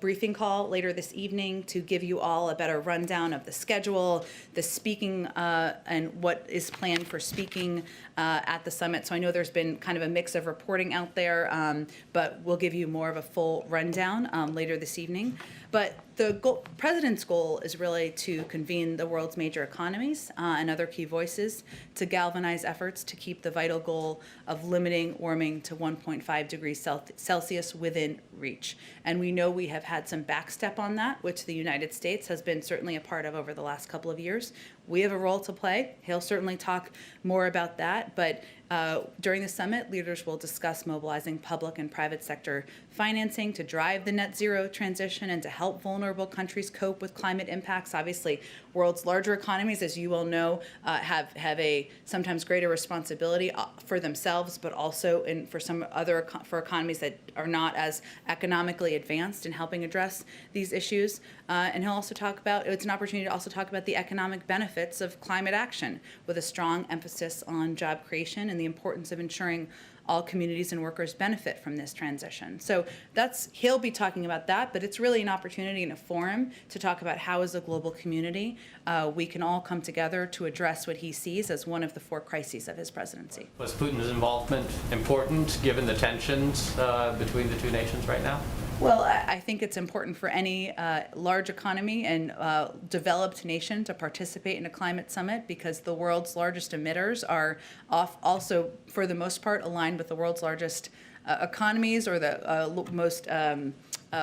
briefing call later this evening to give you all a better rundown of the schedule, the speaking, and what is planned for speaking at the summit. So I know there's been kind of a mix of reporting out there, but we'll give you more of a full rundown later this evening. But the president's goal is really to convene the world's major economies and other key voices to galvanize efforts to keep the vital goal of limiting warming to 1.5 degrees Celsius within reach. And we know we have had some backstep on that, which the United States has been certainly a part of over the last couple of years. We have a role to play. He'll certainly talk more about that, but during the summit, leaders will discuss mobilizing public and private sector financing to drive the net zero transition and to help vulnerable countries cope with climate impacts. Obviously, world's larger economies, as you all know, have a sometimes greater responsibility for themselves, but also for economies that are not as economically advanced in helping address these issues. And he'll also talk about, it's an opportunity to also talk about the economic benefits of climate action with a strong emphasis on job creation and the importance of ensuring all communities and workers benefit from this transition. So he'll be talking about that, but it's really an opportunity and a forum to talk about how as a global community we can all come together to address what he sees as one of the 4 crises of his presidency. Was Putin's involvement important given the tensions between the two nations right now? Well, I think it's important for any large economy and developed nation to participate in a climate summit because the world's largest emitters are also, for the most part, aligned with the world's largest economies or the most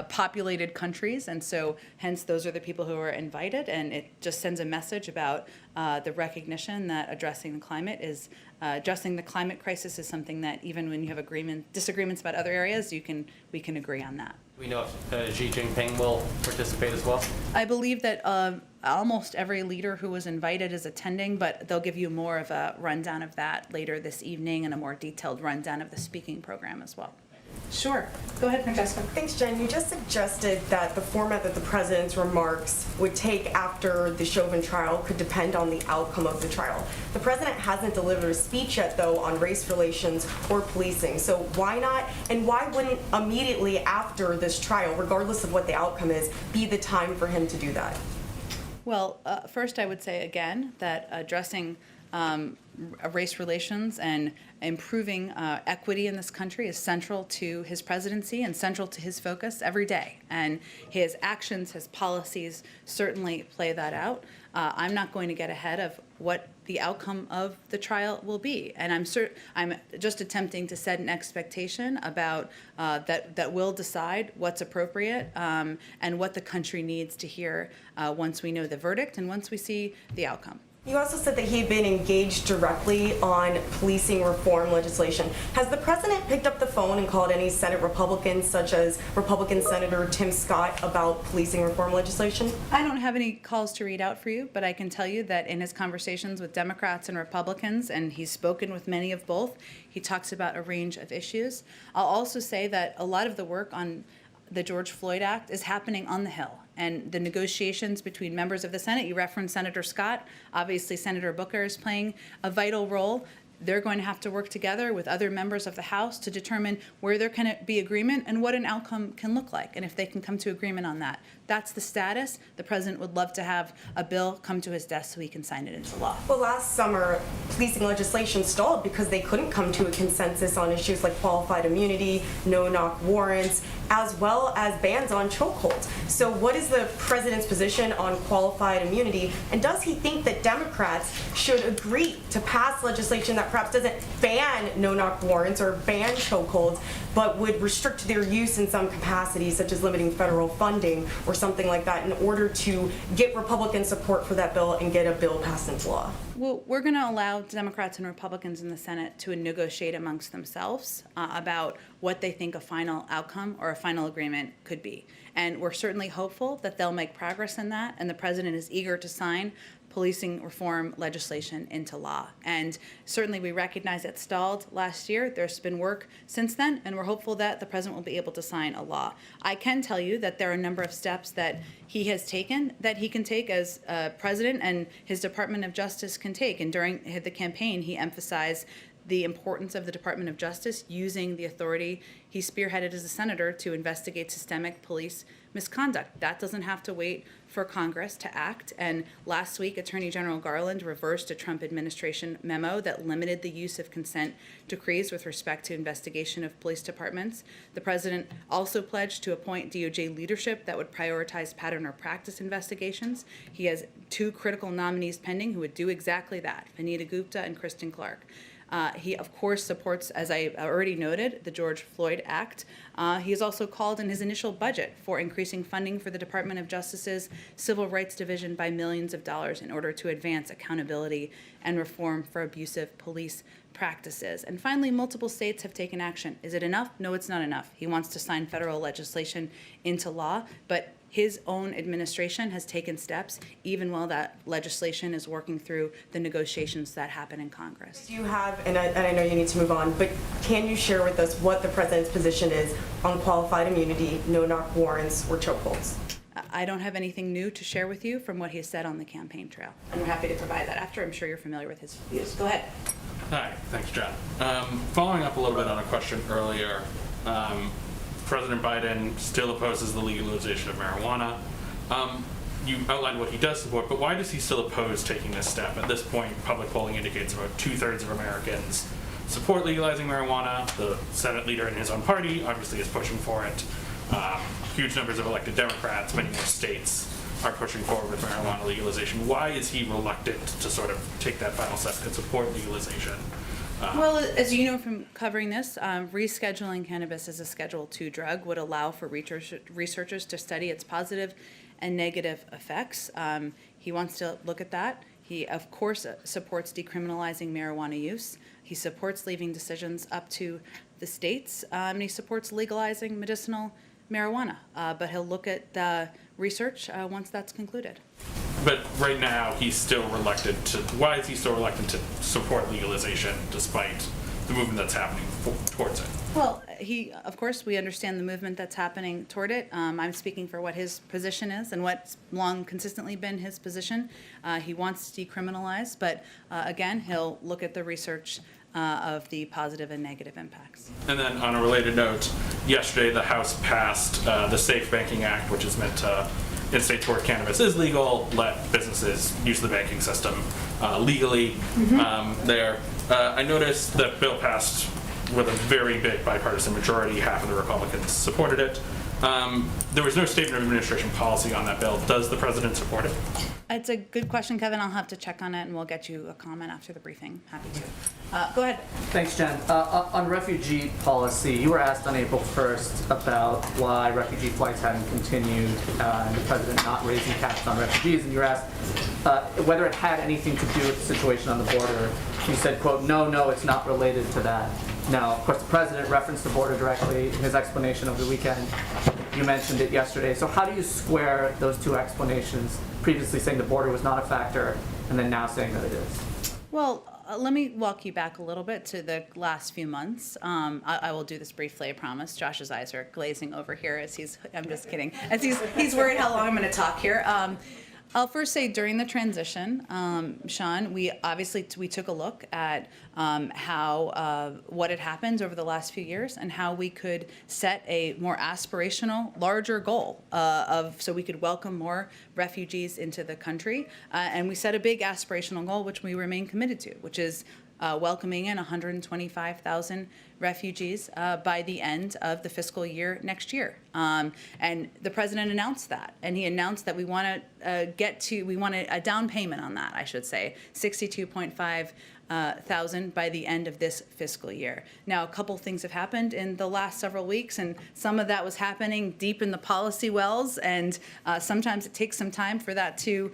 populated countries. And so hence those are the people who are invited, and it just sends a message about the recognition that addressing the climate crisis is something that even when you have disagreements about other areas, we can agree on that. Do we know if Xi Jinping will participate as well? I believe that almost every leader who was invited is attending, but they'll give you more of a rundown of that later this evening and a more detailed rundown of the speaking program as well. Sure. Go ahead, Francesca. Thanks, Jen. You just suggested that the format that the president's remarks would take after the Chauvin trial could depend on the outcome of the trial. The president hasn't delivered a speech yet, though, on race relations or policing. So why not, and why wouldn't immediately after this trial, regardless of what the outcome is, be the time for him to do that? Well, first I would say again that addressing race relations and improving equity in this country is central to his presidency and central to his focus every day. And his actions, his policies certainly play that out. I'm not going to get ahead of what the outcome of the trial will be. And I'm just attempting to set an expectation about that will decide what's appropriate and what the country needs to hear once we know the verdict and once we see the outcome. You also said that he had been engaged directly on policing reform legislation. Has the president picked up the phone and called any Senate Republicans, such as Republican Senator Tim Scott, about policing reform legislation? I don't have any calls to read out for you, but I can tell you that in his conversations with Democrats and Republicans, and he's spoken with many of both, he talks about a range of issues. I'll also say that a lot of the work on the George Floyd Act is happening on the Hill. And the negotiations between members of the Senate, you referenced Senator Scott, obviously Senator Booker is playing a vital role. They're going to have to work together with other members of the House to determine where there can be agreement and what an outcome can look like, and if they can come to agreement on that. That's the status. The president would love to have a bill come to his desk so he can sign it into law. Well, last summer, policing legislation stalled because they couldn't come to a consensus on issues like qualified immunity, no-knock warrants, as well as bans on chokeholds. So what is the president's position on qualified immunity? And does he think that Democrats should agree to pass legislation that perhaps doesn't ban no-knock warrants or ban chokeholds, but would restrict their use in some capacity, such as limiting federal funding or something like that, in order to get Republican support for that bill and get a bill passed into law? Well, we're going to allow Democrats and Republicans in the Senate to negotiate amongst themselves about what they think a final outcome or a final agreement could be. And we're certainly hopeful that they'll make progress in that, and the president is eager to sign policing reform legislation into law. And certainly we recognize it stalled last year. There's been work since then, and we're hopeful that the president will be able to sign a law. I can tell you that there are a number of steps that he has taken that he can take as president and his Department of Justice can take. And during the campaign, he emphasized the importance of the Department of Justice using the authority he spearheaded as a senator to investigate systemic police misconduct. That doesn't have to wait for Congress to act. And last week, Attorney General Garland reversed a Trump administration memo that limited the use of consent decrees with respect to investigation of police departments. The president also pledged to appoint DOJ leadership that would prioritize pattern or practice investigations. He has 2 critical nominees pending who would do exactly that, Vanita Gupta and Kristen Clark. He, of course, supports, as I already noted, the George Floyd Act. He has also called in his initial budget for increasing funding for the Department of Justice's Civil Rights Division by millions of dollars in order to advance accountability and reform for abusive police practices. And finally, multiple states have taken action. Is it enough? No, it's not enough. He wants to sign federal legislation into law, but his own administration has taken steps, even while that legislation is working through the negotiations that happen in Congress. Do you have, and I know you need to move on, but can you share with us what the president's position is on qualified immunity, no-knock warrants, or chokeholds? I don't have anything new to share with you from what he has said on the campaign trail. I'm happy to provide that after. I'm sure you're familiar with his views. Go ahead. Hi, thanks, Jen. Following up a little bit on a question earlier, President Biden still opposes the legalization of marijuana. You outlined what he does support, but why does he still oppose taking this step? At this point, public polling indicates about 2/3 of Americans support legalizing marijuana. The Senate leader in his own party obviously is pushing for it. Huge numbers of elected Democrats, many more states are pushing forward with marijuana legalization. Why is he reluctant to sort of take that final step and support legalization? Well, as you know from covering this, rescheduling cannabis as a Schedule II drug would allow for researchers to study its positive and negative effects. He wants to look at that. He, of course, supports decriminalizing marijuana use. He supports leaving decisions up to the states, and he supports legalizing medicinal marijuana. But he'll look at the research once that's concluded. But right now, he's still reluctant to. Why is he still reluctant to support legalization despite the movement that's happening towards it? Well, of course, we understand the movement that's happening toward it. I'm speaking for what his position is and what's long consistently been his position. He wants to decriminalize, but again, he'll look at the research of the positive and negative impacts. And then on a related note, yesterday the House passed the Safe Banking Act, which is meant to, in states where cannabis is legal, let businesses use the banking system legally there. I noticed that bill passed with a very big bipartisan majority. Half of the Republicans supported it. There was no statement of administration policy on that bill. Does the president support it? It's a good question, Kevin. I'll have to check on it, and we'll get you a comment after the briefing. Happy to. Go ahead. Thanks, Jen. On refugee policy, you were asked on April 1st about why refugee flights hadn't continued and the president not raising caps on refugees, and you were asked whether it had anything to do with the situation on the border. You said, quote, no, it's not related to that. Now, of course, the president referenced the border directly in his explanation over the weekend. You mentioned it yesterday. So how do you square those two explanations, previously saying the border was not a factor and then now saying that it is? Well, let me walk you back a little bit to the last few months. I will do this briefly, I promise. Josh's eyes are glazing over here as I'm just kidding, as he's worried how long I'm going to talk here. I'll first say during the transition, Sean, we took a look at what had happened over the last few years and how we could set a more aspirational, larger goal so we could welcome more refugees into the country. And we set a big aspirational goal, which we remain committed to, which is welcoming in 125,000 refugees by the end of the fiscal year next year. And the president announced that, and he announced that we want a down payment on that, I should say, 62.5 thousand by the end of this fiscal year. Now, a couple things have happened in the last several weeks, and some of that was happening deep in the policy wells, and sometimes it takes some time for that to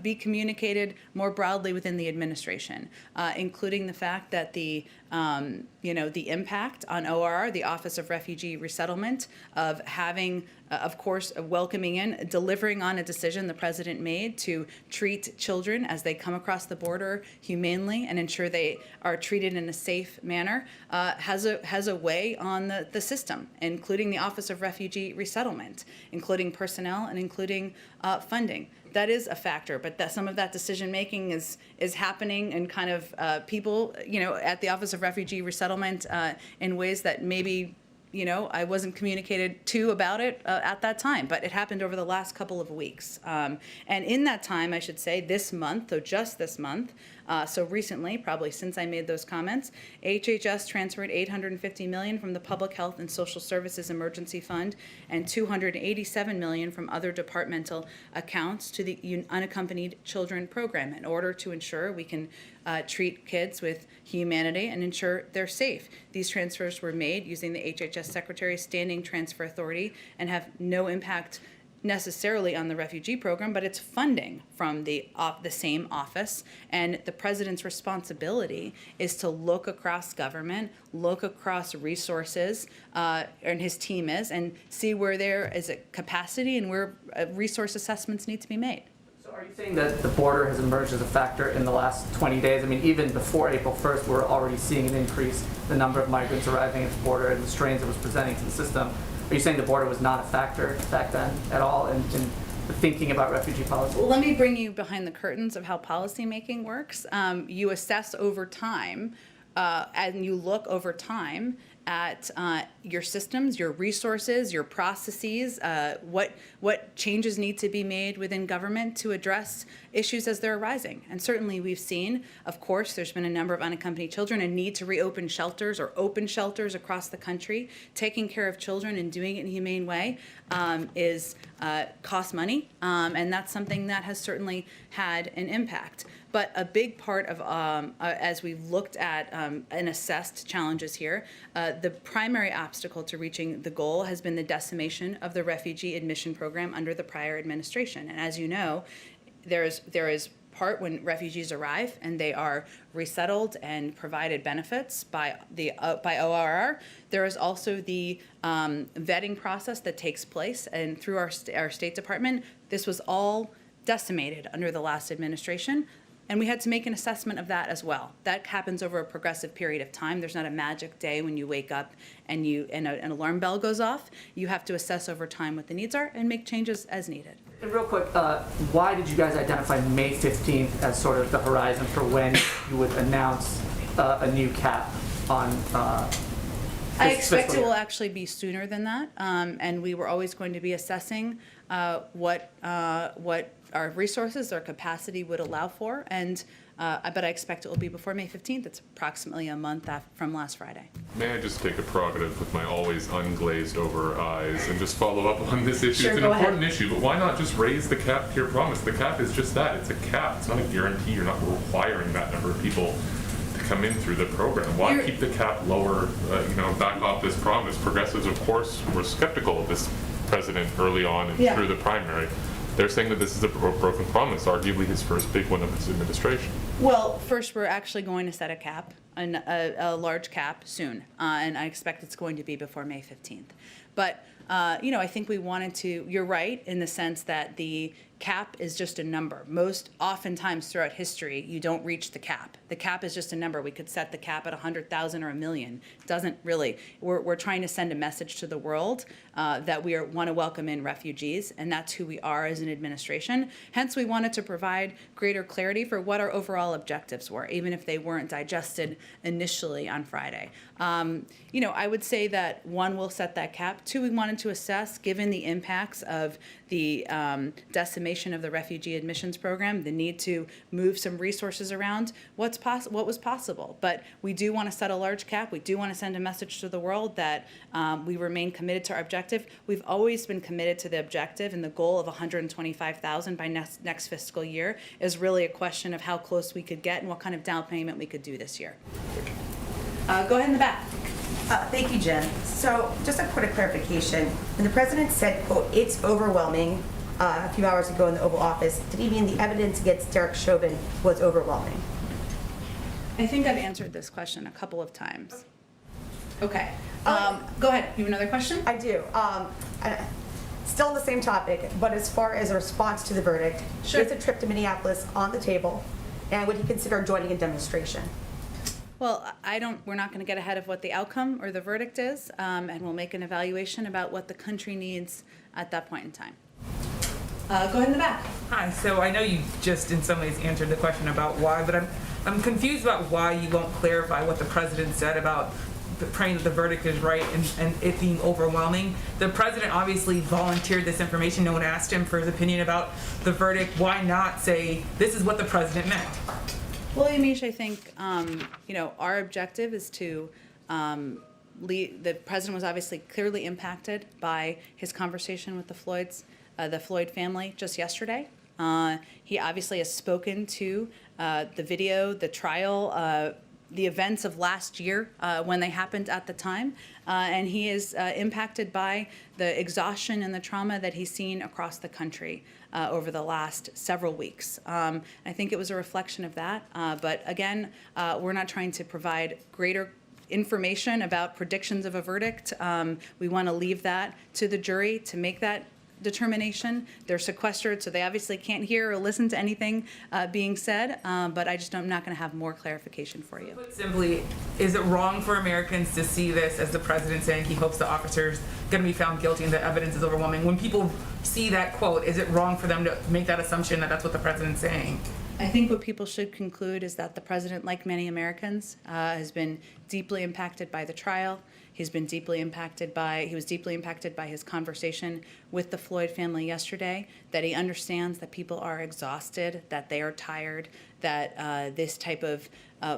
be communicated more broadly within the administration, including the fact that the impact on ORR, the Office of Refugee Resettlement, of having, of course, welcoming in, delivering on a decision the president made to treat children as they come across the border humanely and ensure they are treated in a safe manner, has a way on the system, including the Office of Refugee Resettlement, including personnel and including funding. That is a factor, but some of that decision making is happening and kind of people, at the Office of Refugee Resettlement in ways that maybe I wasn't communicated to about it at that time, but it happened over the last couple of weeks. And in that time, I should say, this month, so just this month, so recently, probably since I made those comments, HHS transferred $850 million from the Public Health and Social Services Emergency Fund and $287 million from other departmental accounts to the Unaccompanied Children Program in order to ensure we can treat kids with humanity and ensure they're safe. These transfers were made using the HHS Secretary's Standing Transfer Authority and have no impact necessarily on the refugee program, but it's funding from the same office. And the president's responsibility is to look across government, look across resources, and his team is, and see where there is a capacity and where resource assessments need to be made. So are you saying that the border has emerged as a factor in the last 20 days? I mean, even before April 1st, we're already seeing an increase in the number of migrants arriving at the border and the strains it was presenting to the system. Are you saying the border was not a factor back then at all in thinking about refugee policy? Well, let me bring you behind the curtains of how policymaking works. You assess over time, and you look over time at your systems, your resources, your processes, what changes need to be made within government to address issues as they're arising. And certainly we've seen, of course, there's been a number of unaccompanied children, a need to reopen shelters or open shelters across the country. Taking care of children and doing it in a humane way costs money, and that's something that has certainly had an impact. But a big part of, as we've looked at and assessed challenges here, the primary obstacle to reaching the goal has been the decimation of the refugee admission program under the prior administration. And as you know, there is part when refugees arrive and they are resettled and provided benefits by ORR. There is also the vetting process that takes place, and through our State Department, this was all decimated under the last administration. And we had to make an assessment of that as well. That happens over a progressive period of time. There's not a magic day when you wake up and an alarm bell goes off. You have to assess over time what the needs are and make changes as needed. And real quick, why did you guys identify May 15th as sort of the horizon for when you would announce a new cap on I expect it will actually be sooner than that, and we were always going to be assessing what our resources, our capacity would allow for, and but I expect it will be before May 15th. It's approximately a month from last Friday. May I just take a prerogative with my always unglazed over eyes and just follow up on this issue? Sure, It's an go ahead. important issue, but why not just raise the cap to your promise? The cap is just that, it's a cap. It's not a guarantee. You're not requiring that number of people to come in through the program. Why keep the cap lower, back off this promise? Progressives, of course, were skeptical of this president early on and through the primary. They're saying that this is a broken promise, arguably his first big one of his administration. Well, first, we're actually going to set a cap, a large cap soon, and I expect it's going to be before May 15th. But, I think we wanted to, you're right, in the sense that the cap is just a number. Oftentimes throughout history, you don't reach the cap. The cap is just a number. We could set the cap at 100,000 or 1 million. It doesn't really. We're trying to send a message to the world that we want to welcome in refugees, and that's who we are as an administration. Hence, we wanted to provide greater clarity for what our overall objectives were, even if they weren't digested initially on Friday. I would say that, one, we'll set that cap. Two, we wanted to assess, given the impacts of the decimation of the refugee admissions program, the need to move some resources around, what was possible. But we do want to set a large cap. We do want to send a message to the world that we remain committed to our objective. We've always been committed to the objective, and the goal of 125,000 by next fiscal year is really a question of how close we could get and what kind of down payment we could do this year. Go ahead in the back. Thank you, Jen. So just a quick clarification. When the president said, quote, "it's overwhelming," a few hours ago in the Oval Office, did he mean the evidence against Derek Chauvin was overwhelming? I think I've answered this question a couple of times. Okay. Go ahead. You have another question? I do. Still on the same topic, but as far as a response to the verdict, Sure. is a trip to Minneapolis on the table, and would he consider joining a demonstration? Well, we're not going to get ahead of what the outcome or the verdict is, and we'll make an evaluation about what the country needs at that point in time. Go ahead in the back. Hi, so I know you just in some ways answered the question about why, but I'm confused about why you won't clarify what the president said about praying that the verdict is right and it being overwhelming. The president obviously volunteered this information. No one asked him for his opinion about the verdict. Why not say, this is what the president meant? Well, Amish, I think, our objective is to the president was obviously clearly impacted by his conversation with the Floyd family just yesterday. He obviously has spoken to the video, the trial, the events of last year when they happened at the time, and he is impacted by the exhaustion and the trauma that he's seen across the country over the last several weeks. I think it was a reflection of that, but again, we're not trying to provide greater information about predictions of a verdict. We want to leave that to the jury to make that determination. They're sequestered, so they obviously can't hear or listen to anything being said, but I'm not going to have more clarification for you. Put simply, is it wrong for Americans to see this as the president saying he hopes the officer's going to be found guilty and the evidence is overwhelming? When people see that quote, is it wrong for them to make that assumption that that's what the president's saying? I think what people should conclude is that the president, like many Americans, has been deeply impacted by the trial. He was deeply impacted by his conversation with the Floyd family yesterday, that he understands that people are exhausted, that they are tired, that this type of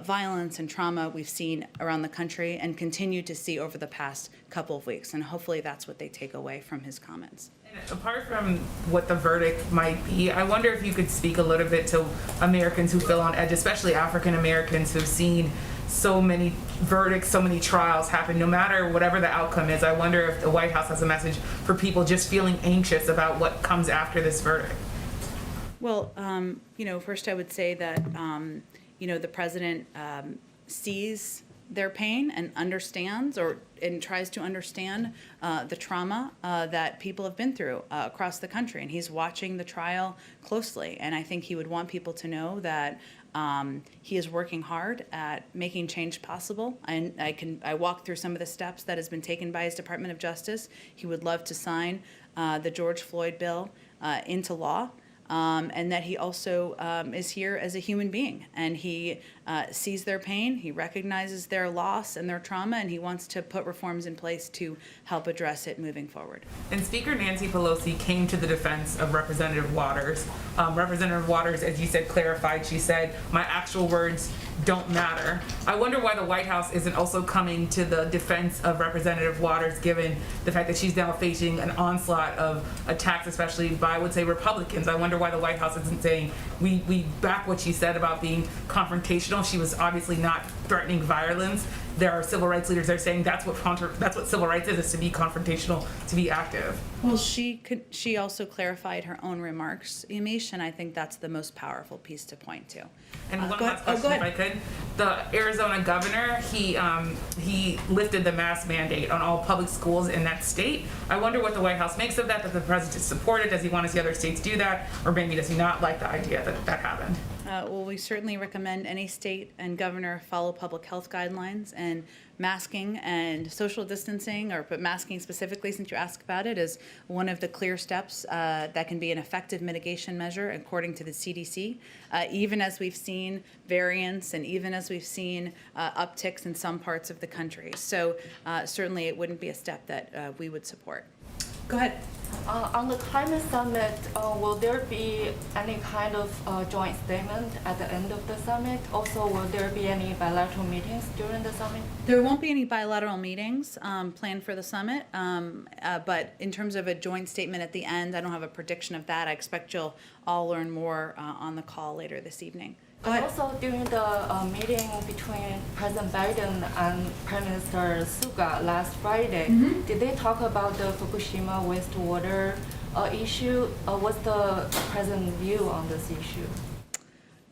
violence and trauma we've seen around the country and continue to see over the past couple of weeks. And hopefully that's what they take away from his comments. Apart from what the verdict might be, I wonder if you could speak a little bit to Americans who feel on edge, especially African Americans who've seen so many verdicts, so many trials happen, no matter whatever the outcome is. I wonder if the White House has a message for people just feeling anxious about what comes after this verdict. Well, first I would say that, the president sees their pain and understands and tries to understand the trauma that people have been through across the country. And he's watching the trial closely. And I think he would want people to know that he is working hard at making change possible. And I walked through some of the steps that has been taken by his Department of Justice. He would love to sign the George Floyd bill into law. And that he also is here as a human being. And he sees their pain, he recognizes their loss and their trauma, and he wants to put reforms in place to help address it moving forward. And Speaker Nancy Pelosi came to the defense of Representative Waters. Representative Waters, as you said, clarified, she said, my actual words don't matter. I wonder why the White House isn't also coming to the defense of Representative Waters, given the fact that she's now facing an onslaught of attacks, especially by, I would say, Republicans. I wonder why the White House isn't saying, we back what she said about being confrontational. She was obviously not threatening violence. There are civil rights leaders that are saying that's what civil rights is to be confrontational, to be active. Well, she also clarified her own remarks, Yamiche, and I think that's the most powerful piece to point to. And one last question, if I could. The Arizona governor, he lifted the mask mandate on all public schools in that state. I wonder what the White House makes of that. Does the president support it? Does he want to see other states do that? Or maybe does he not like the idea that that happened? Well, we certainly recommend any state and governor follow public health guidelines, and masking and social distancing, but masking specifically, since you asked about it, is one of the clear steps that can be an effective mitigation measure according to the CDC, even as we've seen variants and even as we've seen upticks in some parts of the country. So certainly it wouldn't be a step that we would support. Go ahead. On the climate summit, will there be any kind of joint statement at the end of the summit? Also, will there be any bilateral meetings during the summit? There won't be any bilateral meetings planned for the summit, but in terms of a joint statement at the end, I don't have a prediction of that. I expect you'll all learn more on the call later this evening. Go ahead. Also, during the meeting between President Biden and Prime Minister Suga last Friday, did they talk about the Fukushima wastewater issue? What's the president's view on this issue?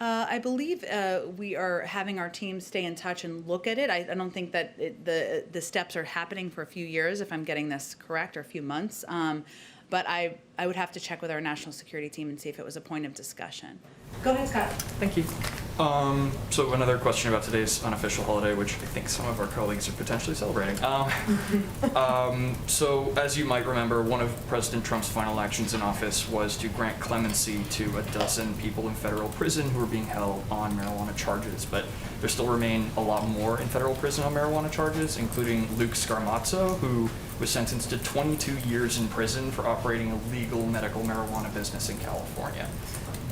I believe we are having our team stay in touch and look at it. I don't think that the steps are happening for a few years, if I'm getting this correct, or a few months. But I would have to check with our national security team and see if it was a point of discussion. Go ahead, Scott. Thank you. So another question about today's unofficial holiday, which I think some of our colleagues are potentially celebrating. So as you might remember, one of President Trump's final actions in office was to grant clemency to a dozen people in federal prison who were being held on marijuana charges. But there still remain a lot more in federal prison on marijuana charges, including Luke Scarmazzo, who was sentenced to 22 years in prison for operating a legal medical marijuana business in California.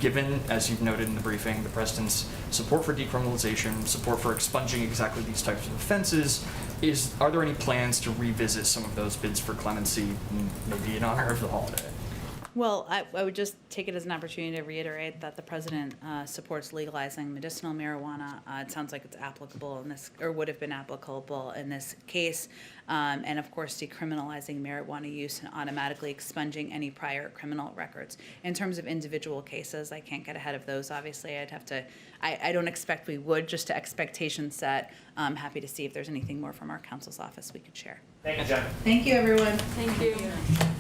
Given, as you've noted in the briefing, the president's support for decriminalization, support for expunging exactly these types of offenses, are there any plans to revisit some of those bids for clemency, maybe in honor of the holiday? Well, I would just take it as an opportunity to reiterate that the president supports legalizing medicinal marijuana. It sounds like it's applicable in this, or would have been applicable in this case. And of course, decriminalizing marijuana use and automatically expunging any prior criminal records. In terms of individual cases, I can't get ahead of those. Obviously, I'd have to, I don't expect we would, just to expectation set. I'm happy to see if there's anything more from our counsel's office we could share. Thank you, Jen. Thank you, everyone. Thank you.